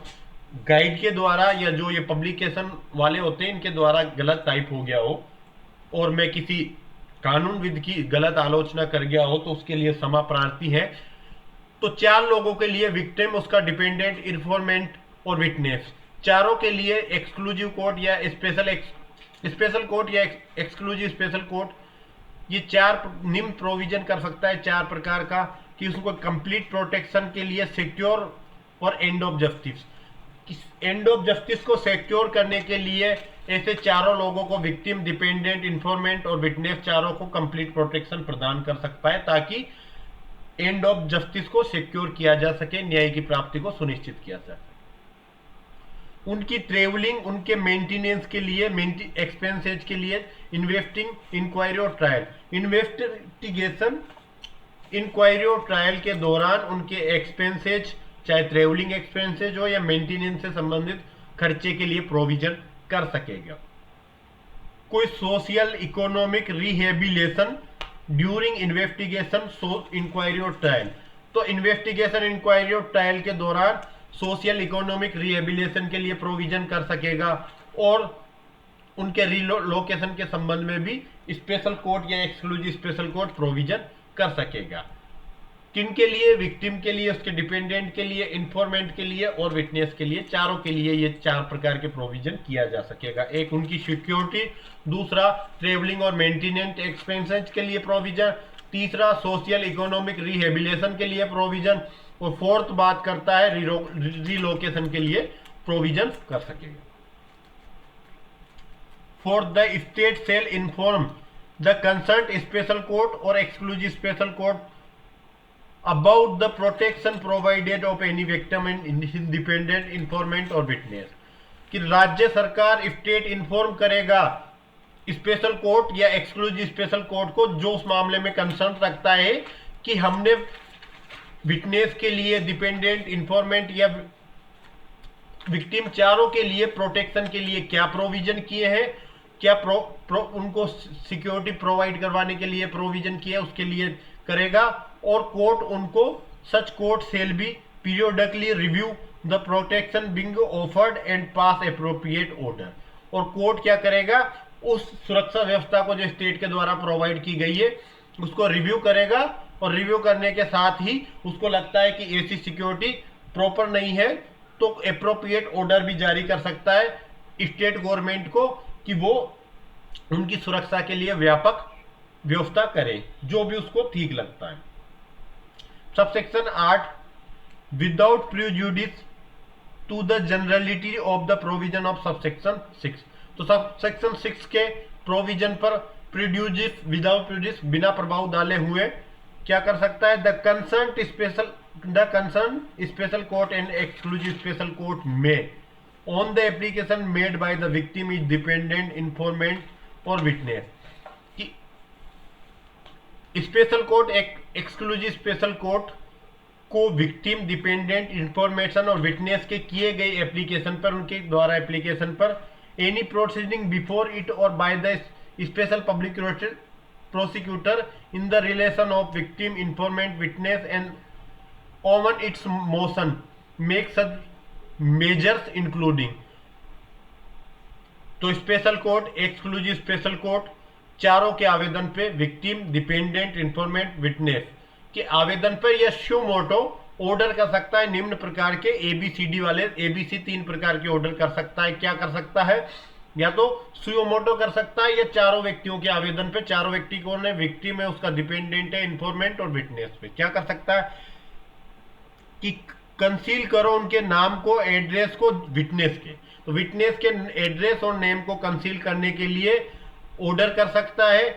गाइड के द्वारा या जो ये पब्लिकेशन वाले होते हैं इनके द्वारा गलत टाइप हो गया हो और मैं किसी कानूनविद की गलत आलोचना कर गया हो, तो उसके लिए क्षमा प्रार्थी है। तो 4 लोगों के लिए विक्टिम, उसका डिपेंडेंट, इन्फॉर्मेंट और विटनेस, चारों के लिए एक्सक्लूसिव कोर्ट या स्पेशल कोर्ट या एक्सक्लूसिव स्पेशल कोर्ट ये 4 निम्न प्रोविजन कर सकता है 4 प्रकार का, कि उसको कंप्लीट प्रोटेक्शन के लिए सिक्योर और end of justice, end of justice को सिक्योर करने के लिए ऐसे चारों लोगों को, विक्टिम, डिपेंडेंट, इंफॉर्मेंट और विटनेस, चारों को कंप्लीट प्रोटेक्शन प्रदान कर सकता है ताकि एंड ऑफ जस्टिस को सिक्योर किया जा सके, न्याय की प्राप्ति को सुनिश्चित किया जा सके। उनकी ट्रेवलिंग, उनके मेंटेनेंस के लिए, एक्सपेंसेज के लिए, इन्वेस्टिंग, इंक्वायरी और ट्रायल, इन्वेस्टिगेशन, इंक्वायरी और ट्रायल के दौरान उनके एक्सपेंसेज, चाहे ट्रेवलिंग एक्सपेंसेज हो या मेंटेनेंस से संबंधित खर्चे के लिए प्रोविजन कर सकेगा। कोई social economic rehabilitation during investigation, inquiry और ट्रायल, तो इन्वेस्टिगेशन, इंक्वायरी और ट्रायल के दौरान सोशल इकोनॉमिक रिहेबिलेशन के लिए प्रोविजन कर सकेगा और उनके रिलोकेशन के संबंध में भी स्पेशल कोर्ट या एक्सक्लूसिव स्पेशल कोर्ट प्रोविजन कर सकेगा। किन के लिए? विक्टिम के लिए, उसके डिपेंडेंट के लिए, इंफॉर्मेंट के लिए और विटनेस के लिए, चारों के लिए ये 4 प्रकार के प्रोविजन किया जा सकेगा। एक, उनकी सिक्योरिटी, दूसरा ट्रेवलिंग और मेंटेनेंस एक्सपेंसेस के लिए प्रोविजन, तीसरा सोशल इकोनॉमिक रिहेबिलेशन के लिए प्रोविजन और फोर्थ बात करता है रिलोकेशन के लिए प्रोविजन कर सकेगा। Fourth, the state shall inform the concerned special court और exclusive special court about the protection provided of any victim and independent informant और witness, कि राज्य सरकार, स्टेट इन्फॉर्म करेगा स्पेशल कोर्ट या एक्सक्लूसिव स्पेशल कोर्ट को जो उस मामले में कंसर्न रखता है कि हमने विटनेस के लिए, डिपेंडेंट, इंफॉर्मेंट या विक्टिम, चारों के लिए प्रोटेक्शन के लिए क्या प्रोविजन किए हैं, क्या उनको सिक्योरिटी प्रोवाइड करवाने के लिए प्रोविजन किया, उसके लिए करेगा। और कोर्ट उनको, such court shall be periodically review the protection being offered and pass appropriate order, और कोर्ट क्या करेगा, उस सुरक्षा व्यवस्था को जो स्टेट के द्वारा प्रोवाइड की गई है उसको रिव्यू करेगा और रिव्यू करने के साथ ही उसको लगता है कि ऐसी सिक्योरिटी प्रॉपर नहीं है तो एप्रोप्रिएट ऑर्डर भी जारी कर सकता है स्टेट गवर्नमेंट को कि वो उनकी सुरक्षा के लिए व्यापक व्यवस्था करे, जो भी उसको ठीक लगता है। Subsection 8, without prejudice to the generality of the provision of subsection 6, तो सबसेक्शन 6 के प्रोविजन पर प्रिजुडिस, विदाउट प्रिजुडिस, बिना प्रभाव डाले हुए क्या कर सकता है, the concern special court and exclusive special court में on the application made by the victim is dependent, informant और witness, special court, exclusive special court को विक्टिम, डिपेंडेंट, इंफॉर्मेशन और विटनेस के किए गए एप्लीकेशन पर, उनके द्वारा एप्लीकेशन पर, एनी प्रोसीडिंग बिफोर इट और by the special public prosecutor in the relation of victim, informant, witness and on its motion make such measures including, तो special court, exclusive special court चारों के आवेदन पे, विक्टिम, डिपेंडेंट, इंफॉर्मेंट, विटनेस के आवेदन पर यह शो मोटो ऑर्डर कर सकता है निम्न प्रकार के ABCD वाले, ABC 3 प्रकार के ऑर्डर कर सकता है। क्या कर सकता है, या तो सुयोमोटो कर सकता है या चारों व्यक्तियों के आवेदन पे, चारों व्यक्ति कौन है, विक्टिम है, उसका डिपेंडेंट है, इंफॉर्मेंट और विटनेस पे क्या कर सकता है कि कंसील करो उनके नाम को, एड्रेस को, विटनेस के, तो विटनेस के एड्रेस और नेम को कंसील करने के लिए ऑर्डर कर सकता है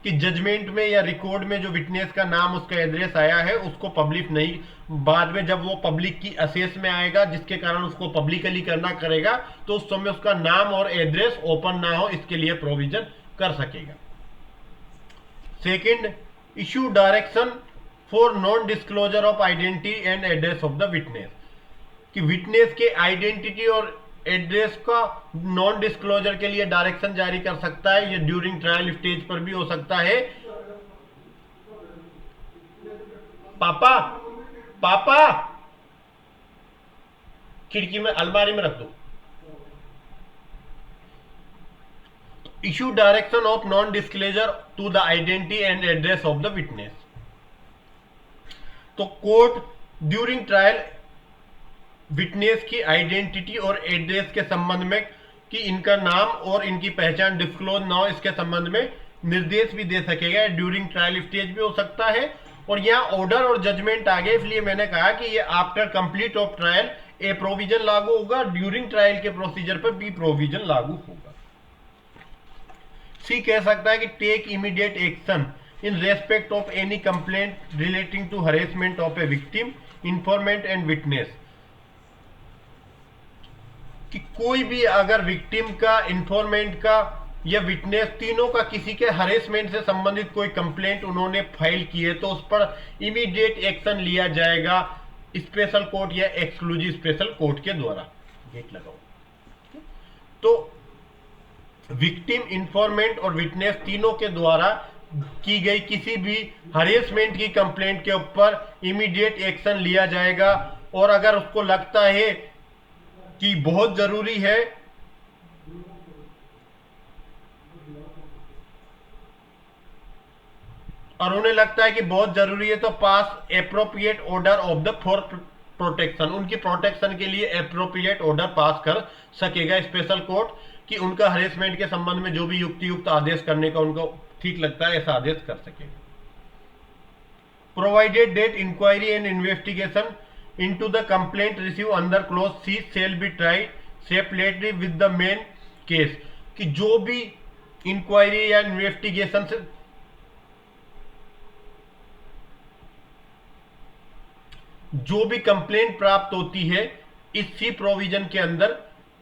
कि जजमेंट में या रिकॉर्ड में जो विटनेस का नाम, उसका एड्रेस आया है उसको पब्लिक नहीं, बाद में जब वो पब्लिक की असेस में आएगा जिसके कारण उसको पब्लिकली करना करेगा तो उस समय उसका नाम और एड्रेस ओपन ना हो, इसके लिए प्रोविजन कर सकेगा। Second, issue direction for non disclosure of identity and address of the witness, कि विटनेस के आइडेंटिटी और एड्रेस का नॉन डिस्क्लोजर के लिए डायरेक्शन जारी कर सकता है। ये ड्यूरिंग ट्रायल स्टेज पर भी हो सकता है। पापा पापा खिड़की में, अलमारी में रख दो। Issue direction of non disclosure to the identity and address of the witness, तो कोर्ट ड्यूरिंग ट्रायल विटनेस की आइडेंटिटी और एड्रेस के संबंध में कि इनका नाम और इनकी पहचान डिस्क्लोज ना हो, इसके संबंध में निर्देश भी दे सकेगा। ड्यूरिंग ट्रायल स्टेज भी हो सकता है और यहाँ ऑर्डर और जजमेंट आ गए, इसलिए मैंने कहा कि ये after complete of trial A provision लागू होगा, ड्यूरिंग ट्रायल के प्रोसीजर पर बी प्रोविजन लागू होगा। सी कह सकता है कि take immediate action in respect of any complaint relating to harassment of a victim, informant and witness, कि कोई भी अगर विक्टिम का, इंफॉर्मेंट का या विटनेस, तीनों का किसी के हरेसमेंट से संबंधित कोई कंप्लेंट उन्होंने फाइल की है तो उस पर इमीडिएट एक्शन लिया जाएगा स्पेशल कोर्ट या एक्सक्लूसिव स्पेशल कोर्ट के द्वारा। गेट लगाओ। तो विक्टिम, इंफॉर्मेंट और विटनेस तीनों के द्वारा की गई किसी भी हरेसमेंट की कंप्लेंट के ऊपर इमीडिएट एक्शन लिया जाएगा, और अगर उसको लगता है कि बहुत जरूरी है और उन्हें लगता है कि बहुत जरूरी है तो pass appropriate order of the for protection, उनकी प्रोटेक्शन के लिए एप्रोप्रिएट ऑर्डर पास कर सकेगा स्पेशल कोर्ट, कि उनका हरेसमेंट के संबंध में जो भी युक्त आदेश करने का उनको ठीक लगता है ऐसा आदेश कर सकेगा। Provided that inquiry and investigation into the complaint receive under clause C shall be tried separately with the main case, कि जो भी इंक्वायरी या इन्वेस्टिगेशन से जो भी कंप्लेंट प्राप्त होती है इस सी प्रोविजन के अंदर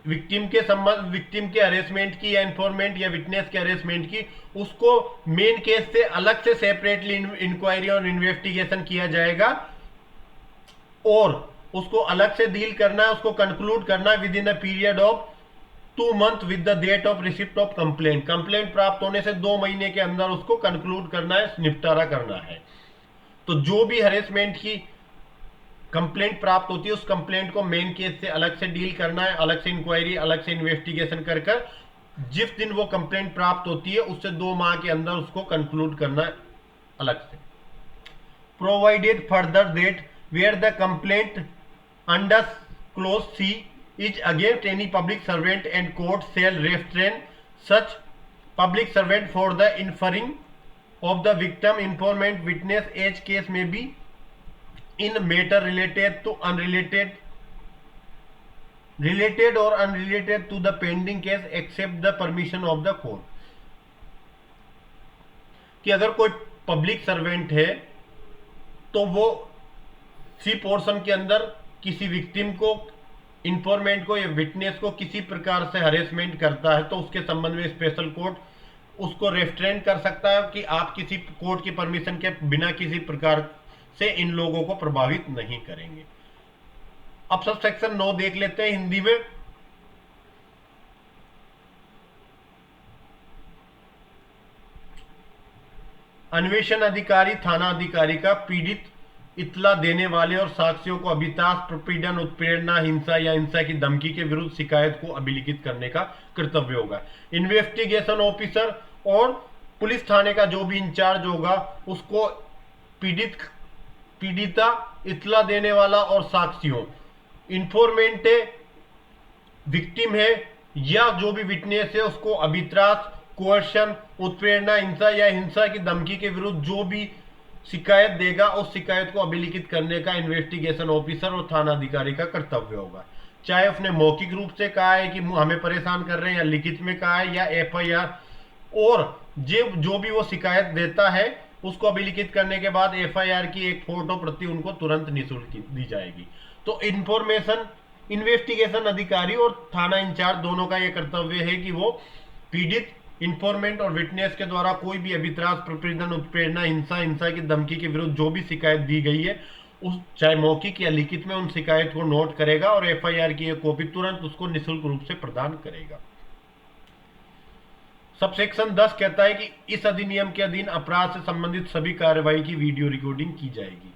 विक्टिम के संबंध, विक्टिम के हरेसमेंट की या इंफॉर्मेंट या विटनेस के हरेसमेंट की, उसको मेन केस से अलग से सेपरेटली इंक्वायरी और इन्वेस्टिगेशन किया जाएगा और उसको अलग से डील करना है, उसको कंक्लूड करना है within a period of 2 month with the date of receipt of complaint. Complaint प्राप्त होने से 2 महीने के अंदर उसको कंक्लूड करना है, निपटारा करना है। तो जो भी हरेसमेंट की कंप्लेंट प्राप्त होती है उस कंप्लेंट को मेन केस से अलग से डील करना है, अलग से इंक्वायरी, अलग से इन्वेस्टिगेशन कर कर जिस दिन वो कंप्लेंट प्राप्त होती है उससे 2 माह के अंदर उसको कंक्लूड करना है अलग से। Provided further that where the complaint under clause C is against any public servant and court shall restrain such public servant for the inferring of the victim, informant, witness as case में be in matter related to related or unrelated to the pending case except the permission of the court, कि अगर कोई public servant है तो वो सी portion के अंदर किसी विक्टिम को, इंफॉर्मेंट को या विटनेस को किसी प्रकार से हरेसमेंट करता है तो उसके संबंध में स्पेशल कोर्ट उसको रेस्ट्रेन कर सकता है कि आप किसी कोर्ट की परमिशन के बिना किसी प्रकार से इन लोगों को प्रभावित नहीं करेंगे। अब सब सेक्शन 9 देख लेते हैं हिंदी में। अन्वेषण अधिकारी थाना अधिकारी का पीड़ित इतला देने वाले और साक्ष्यों को अभिताष, प्रपीड़न, उत्प्रेरणा, हिंसा या हिंसा की धमकी के विरुद्ध शिकायत को अभिलिखित करने का कर्तव्य होगा। इन्वेस्टिगेशन ऑफिसर और पुलिस थाने का जो भी इंचार्ज होगा उसको पीड़िता, इतला देने वाला और साक्ष्यों, इंफॉर्मेंट है, विक्टिम है या जो भी विटनेस है उसको अभित्रास, कोर्शन, उत्प्रेरणा, हिंसा या हिंसा की धमकी के विरुद्ध जो भी शिकायत देगा उस शिकायत को अभिलिखित करने का इन्वेस्टिगेशन ऑफिसर और थाना अधिकारी का कर्तव्य होगा। चाहे उसने मौखिक रूप से कहा है कि हमें परेशान कर रहे हैं, या लिखित में कहा है, या एफआईआर, और जो भी वो शिकायत देता है उसको अभिलिखित करने के बाद एफआईआर की एक फोटो प्रति उनको तुरंत निःशुल्क दी जाएगी। तो इंफॉर्मेशन, इन्वेस्टिगेशन अधिकारी और थाना इंचार्ज दोनों का यह कर्तव्य है कि वो पीड़ित, इंफॉर्मेंट और विटनेस के द्वारा कोई भी अभित्रास, प्रपीड़न, उत्प्रेरणा, हिंसा की धमकी के विरुद्ध जो भी शिकायत दी गई है उस चाहे मौखिक या लिखित में उन शिकायत को नोट करेगा और एफआईआर की एक कॉपी तुरंत उसको निःशुल्क रूप से प्रदान करेगा। सबसेक्शन 10 कहता है कि इस अधिनियम के अधीन अपराध से संबंधित सभी कार्रवाई की वीडियो रिकॉर्डिंग की जाएगी,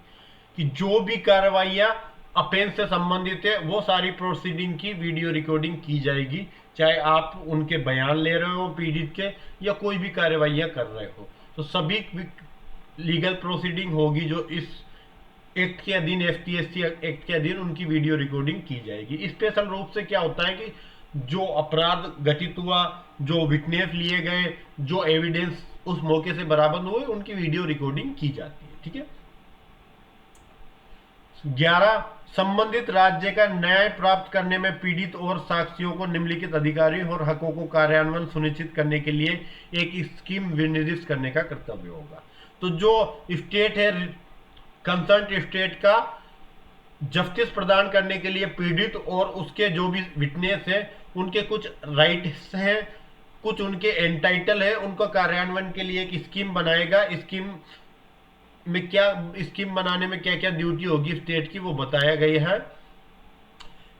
कि जो भी कार्रवाइयां अफेंस से संबंधित है वो सारी प्रोसीडिंग की वीडियो रिकॉर्डिंग की जाएगी, चाहे आप उनके बयान ले रहे हो पीड़ित के या कोई भी कार्रवाइयां कर रहे हो। तो सभी लीगल प्रोसीडिंग होगी जो इस एक्ट के अधीन, एफटीएससी एक्ट के अधीन उनकी वीडियो रिकॉर्डिंग की जाएगी। स्पेशल रूप से क्या होता है कि जो अपराध घटित हुआ, जो विटनेस लिए गए, जो एविडेंस उस मौके से बरामद हुए, उनकी वीडियो रिकॉर्डिंग की जाती है। ठीक है, 11, संबंधित राज्य का न्याय प्राप्त करने में पीड़ित और साक्षियों को निम्नलिखित अधिकारों और हकों को कार्यान्वयन सुनिश्चित करने के लिए एक स्कीम विनिर्दिष्ट करने का कर्तव्य होगा। तो जो स्टेट है, कंसर्न स्टेट का जस्टिस प्रदान करने के लिए पीड़ित और उसके जो भी विटनेस है उनके कुछ राइट्स हैं, कुछ उनके एंटाइटल है, उनका कार्यान्वयन के लिए एक स्कीम बनाएगा। स्कीम बनाने में क्या क्या ड्यूटी होगी स्टेट की, वो बताया गया है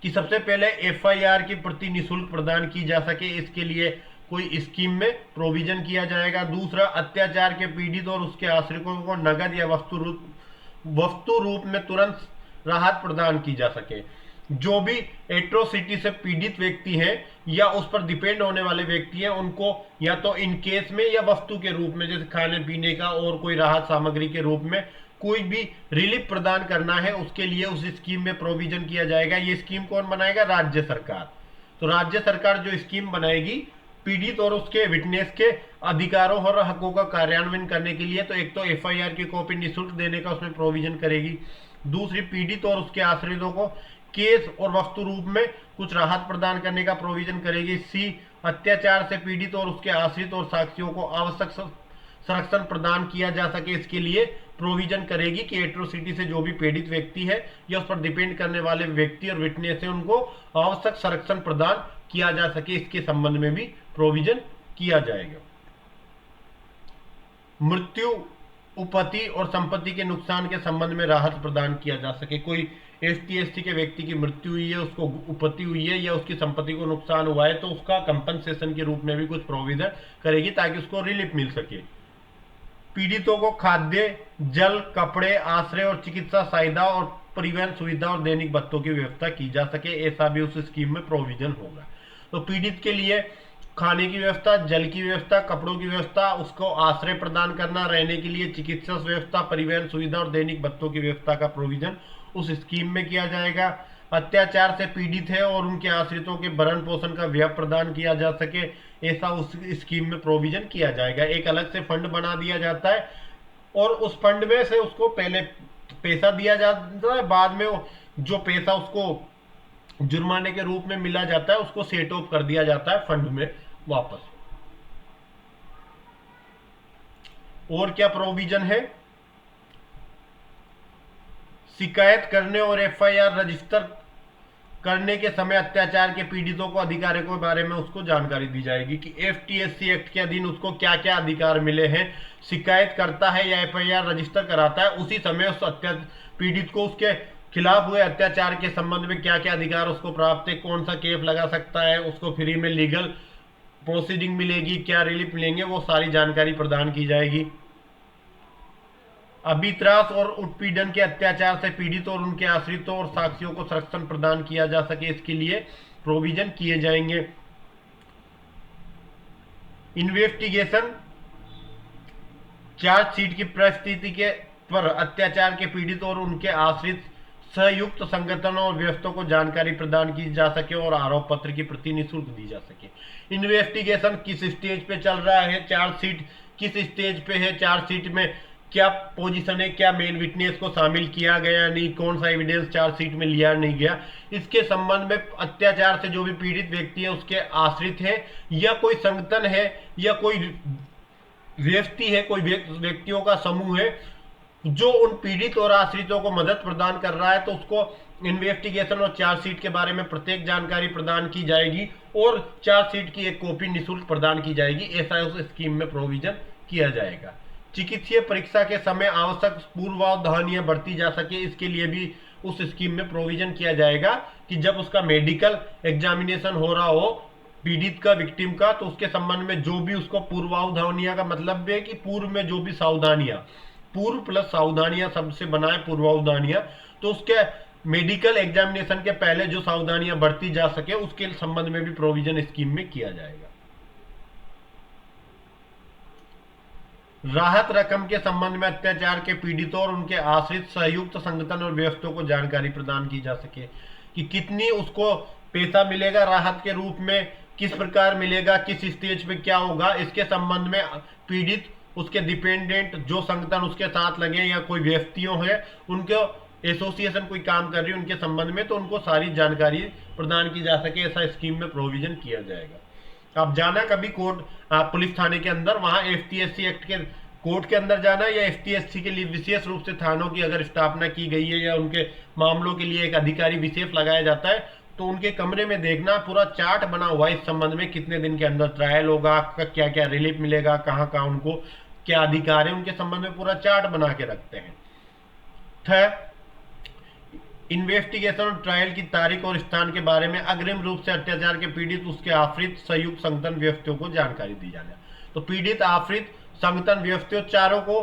कि सबसे पहले एफआईआर की प्रति निःशुल्क प्रदान की जा सके, इसके लिए कोई स्कीम में प्रोविजन किया जाएगा। दूसरा, अत्याचार के पीड़ित और उसके आश्रितों को नगद या वस्तु रूप में तुरंत राहत प्रदान की जा सके। जो भी एट्रोसिटी से पीड़ित व्यक्ति हैं या उस पर डिपेंड होने वाले व्यक्ति हैं, उनको या तो इन केस में या वस्तु के रूप में, जैसे खाने पीने का और कोई राहत सामग्री के रूप में कोई भी रिलीफ प्रदान करना है, उसके लिए उस स्कीम में प्रोविजन किया जाएगा। ये स्कीम कौन बनाएगा? राज्य सरकार। तो राज्य सरकार जो स्कीम बनाएगी पीड़ित और उसके विटनेस के अधिकारों और हकों का कार्यान्वयन करने के लिए, तो एक तो एफआईआर की कॉपी निःशुल्क देने का उसमें प्रोविजन करेगी। दूसरी, पीड़ित और उसके आश्रितों को केस और वस्तु रूप में कुछ राहत प्रदान करने का प्रोविजन करेगी। सी, अत्याचार से पीड़ित और उसके आश्रित और साक्षियों को आवश्यक संरक्षण प्रदान किया जा सके, इसके लिए प्रोविजन करेगी कि एट्रोसिटी से जो भी पीड़ित व्यक्ति है या उस पर डिपेंड करने वाले व्यक्ति और विटनेस है, उनको आवश्यक संरक्षण प्रदान किया जा सके, इसके संबंध में भी प्रोविजन किया जाएगा। मृत्यु, उपपत्ति और संपत्ति के नुकसान के संबंध में राहत प्रदान किया जा सके। कोई एसटी के व्यक्ति की मृत्यु हुई है, उसको उपपत्ति हुई है या उसकी संपत्ति को नुकसान हुआ है, तो उसका कंपनसेशन के रूप में भी कुछ प्रोविजन करेगी ताकि उसको रिलीफ मिल सके। पीड़ितों को खाद्य, जल, कपड़े, आश्रय और चिकित्सा सहायता और परिवहन सुविधा और दैनिक भत्तों की व्यवस्था की जा सके, ऐसा भी उस स्कीम में प्रोविजन होगा। तो पीड़ित के लिए खाने की व्यवस्था, जल की व्यवस्था, कपड़ों की व्यवस्था, उसको आश्रय प्रदान करना, रहने के लिए चिकित्सा व्यवस्था, परिवहन सुविधा और दैनिक भत्तों की व्यवस्था का प्रोविजन उस स्कीम में किया जाएगा। अत्याचार से पीड़ित है और उनके आश्रितों के भरण पोषण का व्यय प्रदान किया जा सके, ऐसा उस स्कीम में प्रोविजन किया जाएगा। एक अलग से फंड बना दिया जाता है और उस फंड में से उसको पहले पैसा दिया जाता है, बाद में जो पैसा उसको जुर्माने के रूप में मिला जाता है उसको सेट ऑफ कर दिया जाता है फंड में वापस। और क्या प्रोविजन है? शिकायत करने और एफआईआर रजिस्टर करने के समय अत्याचार के पीड़ितों को अधिकारों के बारे में उसको जानकारी दी जाएगी कि एफटीएससी एक्ट के अधीन उसको क्या क्या अधिकार मिले हैं। शिकायत करता है या एफआईआर रजिस्टर कराता है, उसी समय उस पीड़ित को उसके खिलाफ हुए अत्याचार के संबंध में क्या क्या अधिकार उसको प्राप्त है, कौन सा केस लगा सकता है, उसको फ्री में लीगल प्रोसीडिंग मिलेगी, क्या रिलीफ मिलेंगे, वो सारी जानकारी प्रदान की जाएगी। अभित्रास और उत्पीड़न के अत्याचार से पीड़ित और उनके आश्रितों और साक्षियों को संरक्षण प्रदान किया जा सके, इसके लिए प्रोविजन किए जाएंगे। इन्वेस्टिगेशन, चार्जशीट की प्रस्तुति के पर अत्याचार के पीड़ित और उनके आश्रित संयुक्त संगठनों और व्यवस्थों को जानकारी प्रदान की जा सके और आरोप पत्र की प्रति निःशुल्क दी जा सके। इन्वेस्टिगेशन किस स्टेज पे चल रहा है, चार्जशीट किस स्टेज पे है, चार्जशीट में क्या पोजीशन है, क्या मेन विटनेस को शामिल किया गया नहीं, कौन सा एविडेंस चार्जशीट में लिया नहीं गया, इसके संबंध में अत्याचार से जो भी पीड़ित व्यक्ति है उसके आश्रित है या कोई संगठन है या कोई व्यक्ति है, कोई व्यक्तियों का समूह है जो उन पीड़ित और आश्रितों को मदद प्रदान कर रहा है, तो उसको इन्वेस्टिगेशन और चार्जशीट के बारे में प्रत्येक जानकारी प्रदान की जाएगी और चार्जशीट की एक कॉपी निःशुल्क प्रदान की जाएगी, ऐसा उस स्कीम में प्रोविजन किया जाएगा। चिकित्सीय परीक्षा के समय आवश्यक पूर्वावधानियां बरती जा सके, इसके लिए भी उस स्कीम में प्रोविजन किया जाएगा कि जब उसका मेडिकल एग्जामिनेशन हो रहा हो पीड़ित का, विक्टिम का, तो उसके संबंध में जो भी उसको पूर्वावधानियां का मतलब है कि पूर्व में जो भी सावधानियां, पूर्व प्लस सावधानियां सबसे बना है पूर्वावधानियां, तो उसके मेडिकल एग्जामिनेशन के पहले जो सावधानियां बरती जा सके उसके संबंध में भी प्रोविजन स्कीम में किया जाएगा। राहत रकम के संबंध में अत्याचार के पीड़ितों और उनके आश्रित संयुक्त संगठन और व्यवस्थों को जानकारी प्रदान की जा सके कि कितनी उसको पैसा मिलेगा राहत के रूप में, किस प्रकार मिलेगा, किस स्टेज पे क्या होगा, इसके संबंध में पीड़ित, उसके डिपेंडेंट जो संगठन उसके साथ लगे या कोई व्यक्तियों है, उनको एसोसिएशन कोई काम कर रही है उनके संबंध में, तो उनको सारी जानकारी प्रदान की जा सके, ऐसा स्कीम में प्रोविजन किया जाएगा। आप जाना कभी कोर्ट, आप पुलिस थाने के अंदर, वहां एफटीएससी एक्ट के कोर्ट के अंदर जाना, या एफटीएससी के लिए विशेष रूप से थानों की अगर स्थापना की गई है या उनके मामलों के लिए एक अधिकारी विशेष लगाया जाता है, तो उनके कमरे में देखना पूरा चार्ट बना हुआ है इस संबंध में, कितने दिन के अंदर ट्रायल होगा, क्या क्या रिलीफ मिलेगा, कहाँ कहाँ उनको क्या अधिकार है, उनके संबंध में पूरा चार्ट बना के रखते हैं। थर्ड, इन्वेस्टिगेशन और ट्रायल की तारीख और स्थान के बारे में अग्रिम रूप से अत्याचार के पीड़ित, उसके आश्रित, संयुक्त संगठन व्यक्तियों को जानकारी दी जाना। तो पीड़ित, आश्रित, संगठन व्यक्तियों चारों को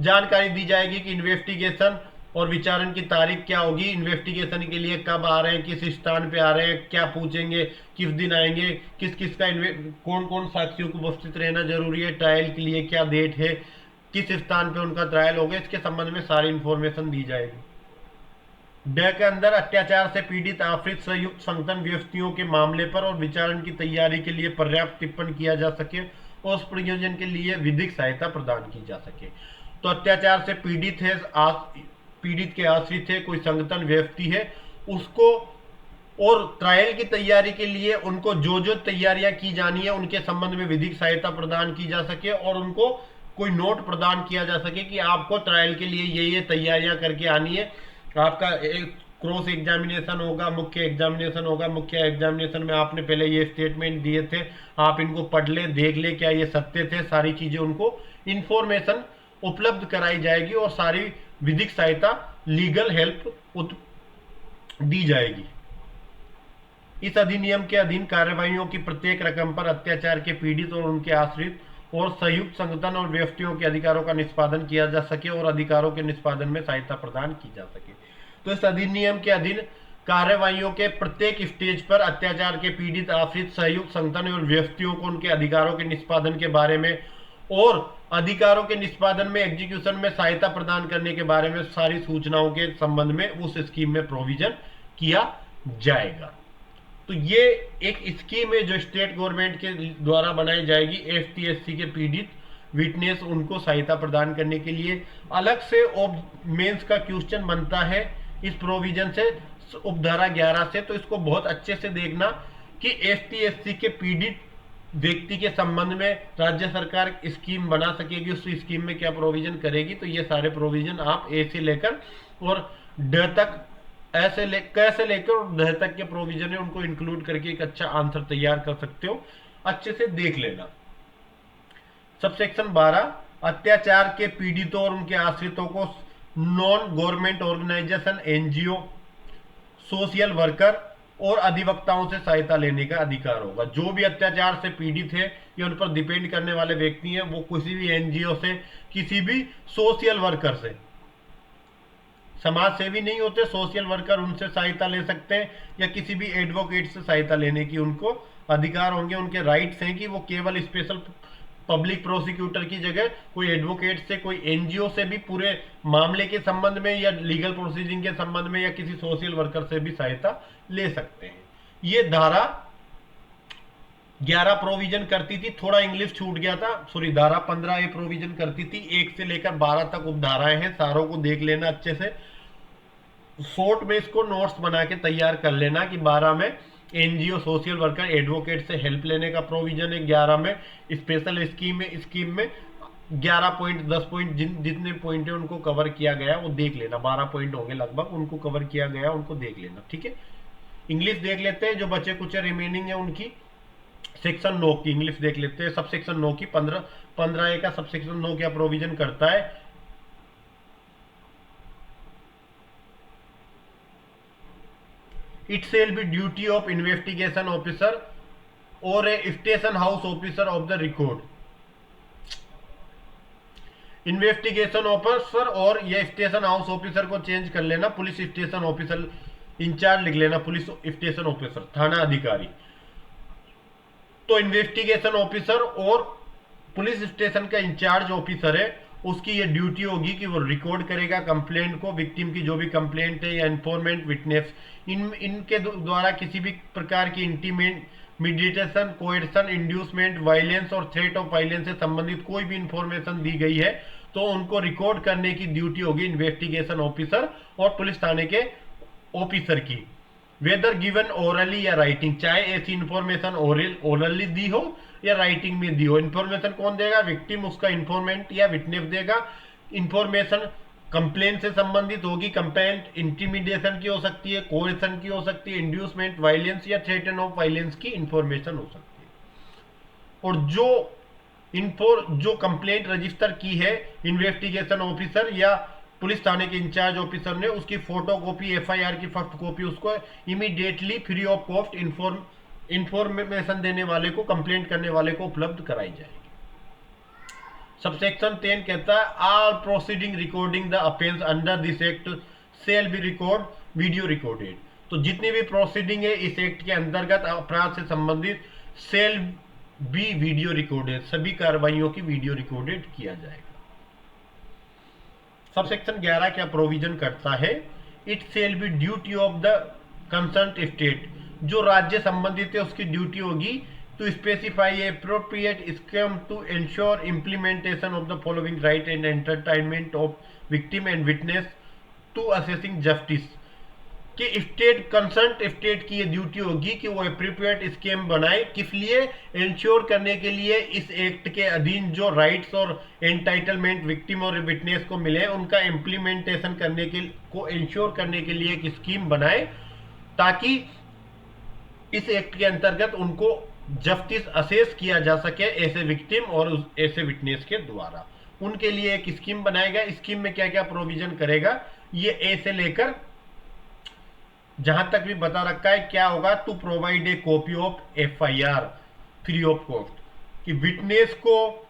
जानकारी दी जाएगी कि इन्वेस्टिगेशन और विचारण की तारीख क्या होगी, इन्वेस्टिगेशन के लिए कब आ रहे हैं, किस स्थान पे आ रहे हैं, क्या पूछेंगे, किस दिन आएंगे, किस किस का कौन कौन साक्षियों को उपस्थित रहना जरूरी है, ट्रायल के लिए क्या डेट है, किस स्थान पे उनका ट्रायल होगा, इसके संबंध में सारी इंफॉर्मेशन दी जाएगी। ड के अंदर अत्याचार से पीड़ित, आश्रित, संयुक्त संगठन व्यक्तियों के मामले पर और विचारण की तैयारी के लिए पर्याप्त टिप्पण किया जा सके और उस प्रयोजन के लिए विधिक सहायता प्रदान की जा सके। तो अत्याचार से पीड़ित है, पीड़ित के आश्रित है, कोई संगठन व्यक्ति है, उसको और ट्रायल की तैयारी के लिए उनको जो जो तैयारियां की जानी है उनके संबंध में विधिक सहायता प्रदान की जा सके और उनको कोई नोट प्रदान किया जा सके कि आपको ट्रायल के लिए ये तैयारियां करके आनी है। आपका एक क्रॉस एग्जामिनेशन होगा, मुख्य एग्जामिनेशन होगा, मुख्य एग्जामिनेशन में आपने पहले ये स्टेटमेंट दिए थे, आप इनको पढ़ ले, देख ले, क्या ये सत्य थे, सारी चीजें उनको इंफॉर्मेशन उपलब्ध कराई जाएगी और सारी विधिक सहायता, लीगल हेल्प दी जाएगी। इस अधिनियम के अधीन कार्यवाहियों की प्रत्येक रकम पर अत्याचार के पीड़ित और उनके आश्रित और संयुक्त संगठन और व्यक्तियों के अधिकारों का निष्पादन किया जा सके और अधिकारों के निष्पादन में सहायता प्रदान की जा सके। तो इस अधिनियम के अधीन कार्यवाहियों के प्रत्येक स्टेज पर अत्याचार के पीड़ित, आश्रित, संयुक्त संगठन और व्यक्तियों को उनके अधिकारों के निष्पादन के बारे में और अधिकारों के निष्पादन में, एग्जीक्यूशन में सहायता प्रदान करने के बारे में सारी सूचनाओं के संबंध में उस स्कीम में प्रोविजन किया जाएगा। तो ये एक स्कीम है जो स्टेट गवर्नमेंट के द्वारा बनाई जाएगी एफटीएससी के पीड़ित विटनेस, उनको सहायता प्रदान करने के लिए। अलग से मेंस का क्वेश्चन बनता है इस प्रोविजन से, उपधारा 11 से, तो इसको बहुत अच्छे से देखना कि एफटीएससी के पीड़ित व्यक्ति के संबंध में राज्य सरकार स्कीम बना सकेगी, उस स्कीम में क्या प्रोविजन करेगी। तो ये सारे प्रोविजन आप ए से लेकर और ड तक, कैसे लेकर और ड तक के प्रोविजन है उनको इंक्लूड करके एक अच्छा आंसर तैयार कर सकते हो, अच्छे से देख लेना। सबसेक्शन 12, अत्याचार के पीड़ितों और उनके आश्रितों को non government organization, NGO, social worker और अधिवक्ताओं से सहायता लेने का अधिकार होगा। जो भी अत्याचार से पीड़ित है या उन पर डिपेंड करने वाले व्यक्ति हैं, वो किसी भी एनजीओ से, किसी भी सोशल वर्कर से, समाज सेवी नहीं होते सोशल वर्कर, उनसे सहायता ले सकते हैं, या किसी भी एडवोकेट से सहायता लेने की उनको अधिकार होंगे। उनके राइट्स हैं कि वो केवल स्पेशल पब्लिक प्रोसिक्यूटर की जगह कोई एडवोकेट से, कोई एनजीओ से भी पूरे मामले के संबंध में या लीगल प्रोसीडिंग के संबंध में या किसी सोशल वर्कर से भी सहायता ले सकते हैं। ये धारा 11 प्रोविजन करती थी, थोड़ा इंग्लिश छूट गया था, सॉरी, धारा 15 ये प्रोविजन करती थी। 1 से लेकर 12 तक उपधाराएं हैं, सारों को देख लेना अच्छे से, शॉर्ट में इसको नोट्स बना के तैयार कर लेना कि 12 में एनजीओ, सोशल वर्कर, एडवोकेट से हेल्प लेने का प्रोविजन है, 11 में स्पेशल स्कीम है, स्कीम में 11 पॉइंट, 10 पॉइंट, जितने पॉइंट है उनको कवर किया गया वो देख लेना, 12 पॉइंट होंगे लगभग, उनको कवर किया गया उनको देख लेना, ठीक है। इंग्लिश देख लेते हैं, जो बचे कुछ रिमेनिंग है उनकी। सेक्शन 9 की इंग्लिश देख लेते हैं, सब सेक्शन 9 की 15A का सब सेक्शन 9 क्या प्रोविजन करता है। It shall be duty of investigation officer or a station house officer of the record, investigation officer, और ये स्टेशन हाउस ऑफिसर को चेंज कर लेना, पुलिस स्टेशन ऑफिसर इंचार्ज लिख लेना, पुलिस स्टेशन ऑफिसर, थाना अधिकारी। तो इन्वेस्टिगेशन ऑफिसर और पुलिस स्टेशन का इंचार्ज ऑफिसर है, उसकी ये ड्यूटी होगी कि वो रिकॉर्ड करेगा कंप्लेंट को, विक्टिम की जो भी कंप्लेंट है या इन्फॉर्मेंट, विटनेस, इनके द्वारा किसी भी प्रकार की इंटीमिडेशन, कोएर्सन, इंड्यूसमेंट, वायलेंस और थ्रेट ऑफ वायलेंस से संबंधित कोई भी इंफॉर्मेशन दी गई है तो उनको रिकॉर्ड करने की ड्यूटी होगी इन्वेस्टिगेशन ऑफिसर और पुलिस थाने के ऑफिसर की, वेदर गिवन ओरली या राइटिंग, चाहे ऐसी इंफॉर्मेशन ओरली दी हो या राइटिंग में दी हो। इंफॉर्मेशन कौन देगा? विक्टिम, उसका इंफॉर्मेंट या विटनेस देगा। इंफॉर्मेशन कंप्लेंट से संबंधित होगी। कंप्लेंट इंटिमिडेशन की हो सकती है, कोएशन की हो सकती है, इंड्यूसमेंट, वायलेंस या थ्रेटन ऑफ वायलेंस की इंफॉर्मेशन हो सकती है। और जो कंप्लेंट रजिस्टर की है इन्वेस्टिगेशन ऑफिसर या पुलिस थाने के इंचार्ज ऑफिसर ने, उसकी फोटो कॉपी, एफआईआर की फर्स्ट कॉपी उसको immediately free of cost information देने वाले को, कंप्लेंट करने वाले को उपलब्ध कराई जाएगी। सबसेक्शन 10 कहता है all proceeding recording the offence under this act shall be record video recorded. तो जितनी भी प्रोसीडिंग है इस एक्ट के अंतर्गत अपराध से संबंधित शेल बी वीडियो रिकॉर्डेड, सभी कार्रवाइयों की वीडियो रिकॉर्डेड किया जाएगा। सबसेक्शन 11 क्या प्रोविजन करता है? It shall B duty of the concern state, जो राज्य संबंधित है उसकी ड्यूटी होगी to specify appropriate scheme to ensure implementation of the following right and entertainment of victim and witness to assessing justice। कि स्टेट, कंसर्न स्टेट की ये duty होगी कि वो एप्रोप्रिएट स्कीम बनाए, किस लिए? इंश्योर करने के लिए इस एक्ट के अधीन जो राइट्स और एंटाइटलमेंट विक्टिम और विटनेस को मिले उनका इम्प्लीमेंटेशन करने के को इंश्योर करने के लिए एक स्कीम बनाए, ताकि इस एक्ट के अंतर्गत उनको जस्टिस असेस किया जा सके ऐसे विक्टिम और ऐसे विटनेस के द्वारा। उनके लिए एक स्कीम बनाएगा। स्कीम में क्या क्या प्रोविजन करेगा, ये ए से लेकर जहां तक भी बता रखा है क्या होगा। To provide a copy of FIR free of cost, कि विटनेस को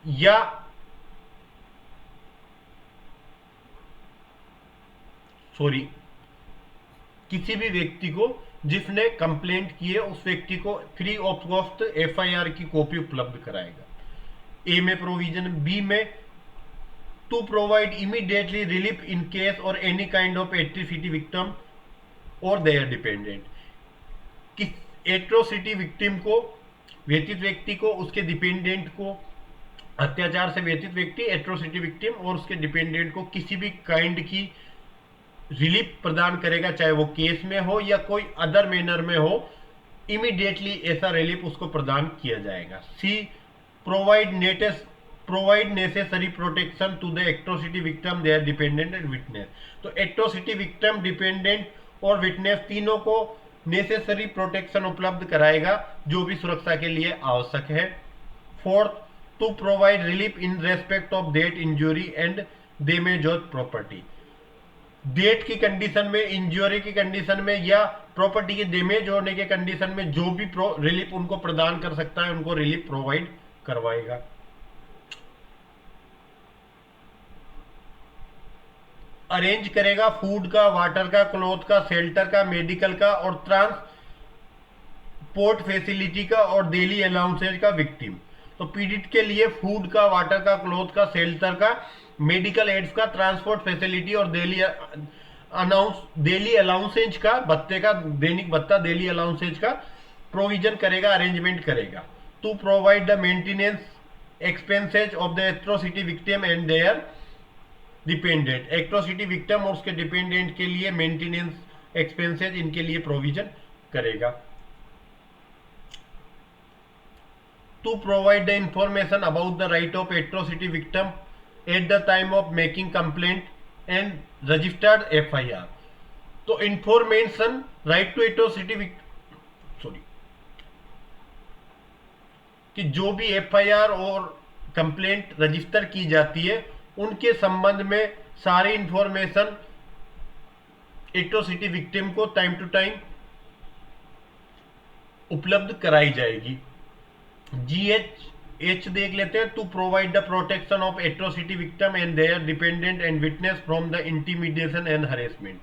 या किसी भी व्यक्ति को जिसने कंप्लेंट की है उस व्यक्ति को फ्री ऑफ कॉस्ट एफआईआर की कॉपी उपलब्ध कराएगा। ए में प्रोविजन। बी में to provide immediately relief in case और any kind of atrocity victim और देयर डिपेंडेंट, कि एट्रोसिटी विक्टिम को, व्यतीत व्यक्ति को, उसके डिपेंडेंट को, अत्याचार से व्यतीत व्यक्ति, एट्रोसिटी विक्टिम और उसके डिपेंडेंट को किसी भी काइंड की रिलीफ प्रदान करेगा, चाहे वो केस में हो या कोई अदर मैनर में हो, इमीडिएटली ऐसा रिलीफ उसको प्रदान किया जाएगा। C provide necessary protection to the atrocity victim, their dependent and witness. तो एट्रोसिटी विक्टिम, डिपेंडेंट और विटनेस तीनों को नेसेसरी प्रोटेक्शन उपलब्ध कराएगा जो भी सुरक्षा के लिए आवश्यक है। Fourth, to provide relief in respect of death, injury and damage of property. Death की कंडीशन में, इंजरी की कंडीशन में या प्रॉपर्टी के डैमेज होने के कंडीशन में जो भी रिलीफ उनको प्रदान कर सकता है उनको रिलीफ प्रोवाइड करवाएगा। अरेंज करेगा फूड का, वाटर का, क्लॉथ का, शेल्टर का, मेडिकल का और ट्रांसपोर्ट फैसिलिटी का और डेली अलाउंसेज का विक्टिम। तो पीड़ित के लिए फूड का, वाटर का, क्लॉथ का, शेल्टर का, मेडिकल एड्स का, ट्रांसपोर्ट फैसिलिटी और डेली अलाउंसेज का, भत्ते का, दैनिक भत्ता, डेली अलाउंसेज का प्रोविजन करेगा, अरेंजमेंट करेगा। To provide the maintenance expenses of the atrocity victim and their dependent. Atrocity victim और उसके डिपेंडेंट के लिए मेंटेनेंस एक्सपेंसेज, इनके लिए प्रोविजन करेगा। To provide the information about the right of atrocity victim at the time of making complaint and registered FIR. तो information, right to atrocity कि जो भी एफआईआर और कंप्लेंट रजिस्टर की जाती है उनके संबंध में सारी इंफॉर्मेशन एट्रोसिटी विक्टिम को टाइम टू टाइम उपलब्ध कराई जाएगी। GH देख लेते हैं। To provide the protection of atrocity victim and their dependent and witness from the intimidation and harassment.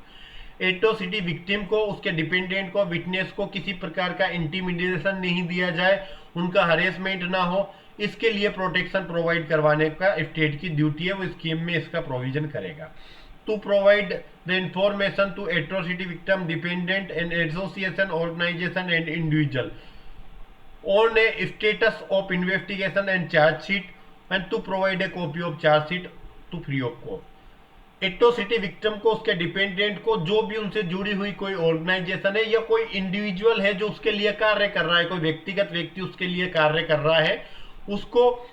Atrocity victim को, उसके डिपेंडेंट को, विटनेस को किसी प्रकार का इंटिमिडेशन नहीं दिया जाए, उनका हरेसमेंट ना हो, इसके लिए प्रोटेक्शन प्रोवाइड करवाने का स्टेट की ड्यूटी है, वो स्कीम में इसका प्रोविजन करेगा। To provide the information to atrocity victim, dependent and association, organization and individual on a status of investigation and chargesheet and to provide a copy of chargesheet to free of cost. Atrocity victim को, उसके dependent को, जो भी उनसे जुड़ी हुई कोई organisation है या कोई इंडिविजुअल है जो उसके लिए कार्य कर रहा है, कोई व्यक्तिगत व्यक्ति उसके लिए कार्य कर रहा है, उसको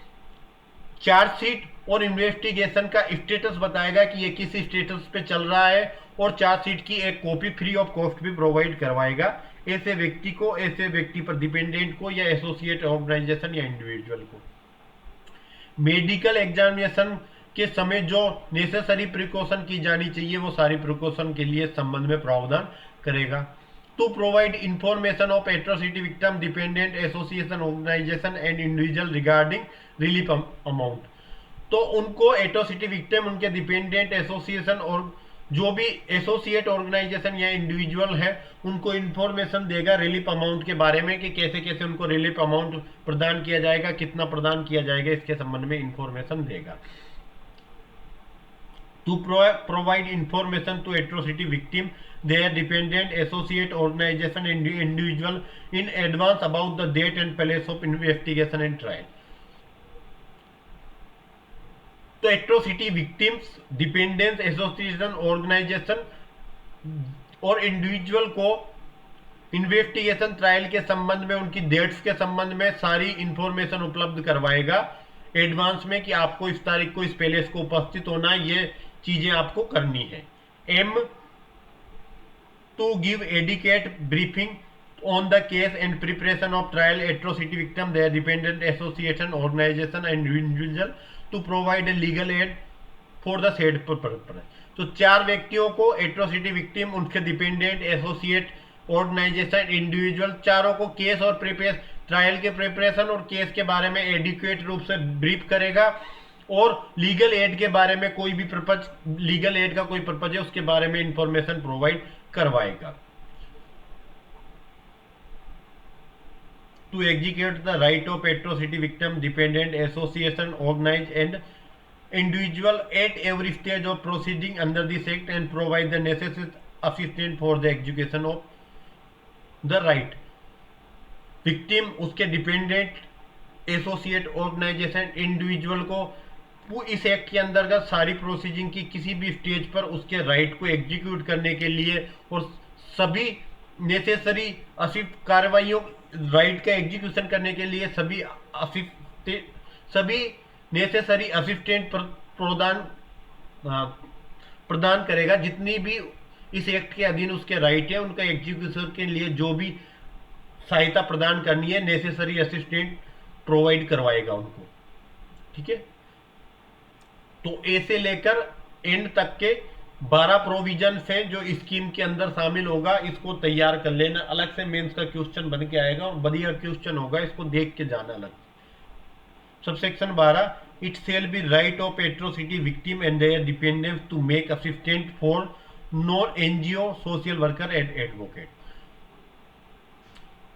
चार्जशीट और इन्वेस्टिगेशन का स्टेटस बताएगा कि ये किस स्टेटस पे चल रहा है, और चार्जशीट की एक कॉपी फ्री ऑफ कॉस्ट भी प्रोवाइड करवाएगा ऐसे व्यक्ति को, ऐसे व्यक्ति पर डिपेंडेंट को या एसोसिएट ऑर्गेनाइजेशन या इंडिविजुअल को। मेडिकल एग्जामिनेशन के समय जो नेसेसरी प्रिकॉशन की जानी चाहिए वो सारी प्रिकॉशन के लिए संबंध में प्रावधान करेगा। To provide information of atrocity victim dependent association organization and individual regarding relief amount. तो उनको एट्रोसिटी विक्टिम, उनके डिपेंडेंट एसोसिएशन और जो भी एसोसिएट ऑर्गेनाइजेशन या इंडिविजुअल है उनको इंफॉर्मेशन देगा रिलीफ अमाउंट के बारे में कि कैसे कैसे उनको रिलीफ अमाउंट प्रदान किया जाएगा, कितना प्रदान किया जाएगा, इसके संबंध में इंफॉर्मेशन देगा। To provide information to atrocity victim, their dependent, associate, organization and individual in advance about the date and place of investigation and trial. तो atrocity victims, dependence, association, organization और इंडिविजुअल को इन्वेस्टिगेशन, ट्रायल के संबंध में, उनकी dates के संबंध में सारी इंफॉर्मेशन उपलब्ध करवाएगा एडवांस में कि आपको इस तारीख को इस पैलेस को उपस्थित होना है, ये चीजें आपको करनी है। Aim to give adequate briefing on the case and preparation of trial atrocity victim, their dependent, association, organization and individual to provide a legal aid for the said purpose। तो 4 व्यक्तियों को, एट्रोसिटी विक्टिम, उनके dependent, associate, organisation, individual, चारों को case और trial के preparation और case के बारे में एडिक्वेट रूप से ब्रीफ करेगा, और लीगल एड के बारे में कोई भी पर्पज, लीगल एड का कोई पर्पज है उसके बारे में इंफॉर्मेशन प्रोवाइड करवाएगा। To execute the right of atrocity victim, dependent, association, organized and individual at every stage of proceeding under this act and provide the necessary assistance for the execution of the right। Victim, उसके dependent, associate, organisation, individual को इस act के अंतर्गत सारी processing की किसी भी stage पर उसके राइट को एग्जीक्यूट करने के लिए और सभी नेसेसरी असिस्ट कार्रवाइयों, राइट का एग्जीक्यूशन करने के लिए सभी नेसेसरी असिस्टेंट प्रदान करेगा। जितनी भी इस एक्ट के अधीन उसके राइट है उनका एग्जीक्यूशन के लिए जो भी सहायता प्रदान करनी है, नेसेसरी असिस्टेंट प्रोवाइड करवाएगा उनको। ठीक है, तो ए से लेकर एंड तक के 12 प्रोविजन है जो स्कीम के अंदर शामिल होगा। इसको तैयार कर लेना, अलग से मेंस का क्वेश्चन बन के आएगा और बढ़िया क्वेश्चन होगा, इसको देख के जाना अलग। Subsection 12, it shall be right of atrocity victim and their dependents to make assistant for non NGO, social worker and advocate.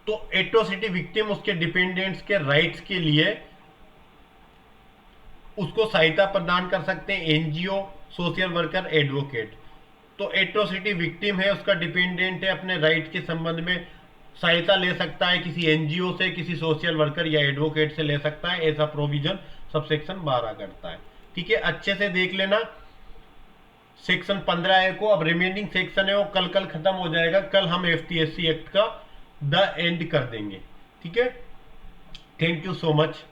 तो एट्रोसिटी विक्टिम, उसके डिपेंडेंट्स के राइट्स के लिए उसको सहायता प्रदान कर सकते हैं एनजीओ, सोशल वर्कर, एडवोकेट। तो एट्रोसिटी विक्टिम है, उसका डिपेंडेंट है, अपने राइट के संबंध में सहायता ले सकता है किसी एनजीओ से, किसी सोशल वर्कर या एडवोकेट से ले सकता है। ऐसा प्रोविजन सबसेक्शन 12 करता है। ठीक है, अच्छे से देख लेना सेक्शन 15 को। अब रिमेनिंग सेक्शन है वो कल खत्म हो जाएगा। कल हम एफटीएससी एक्ट का द एंड कर देंगे। ठीक है, थैंक यू सो मच।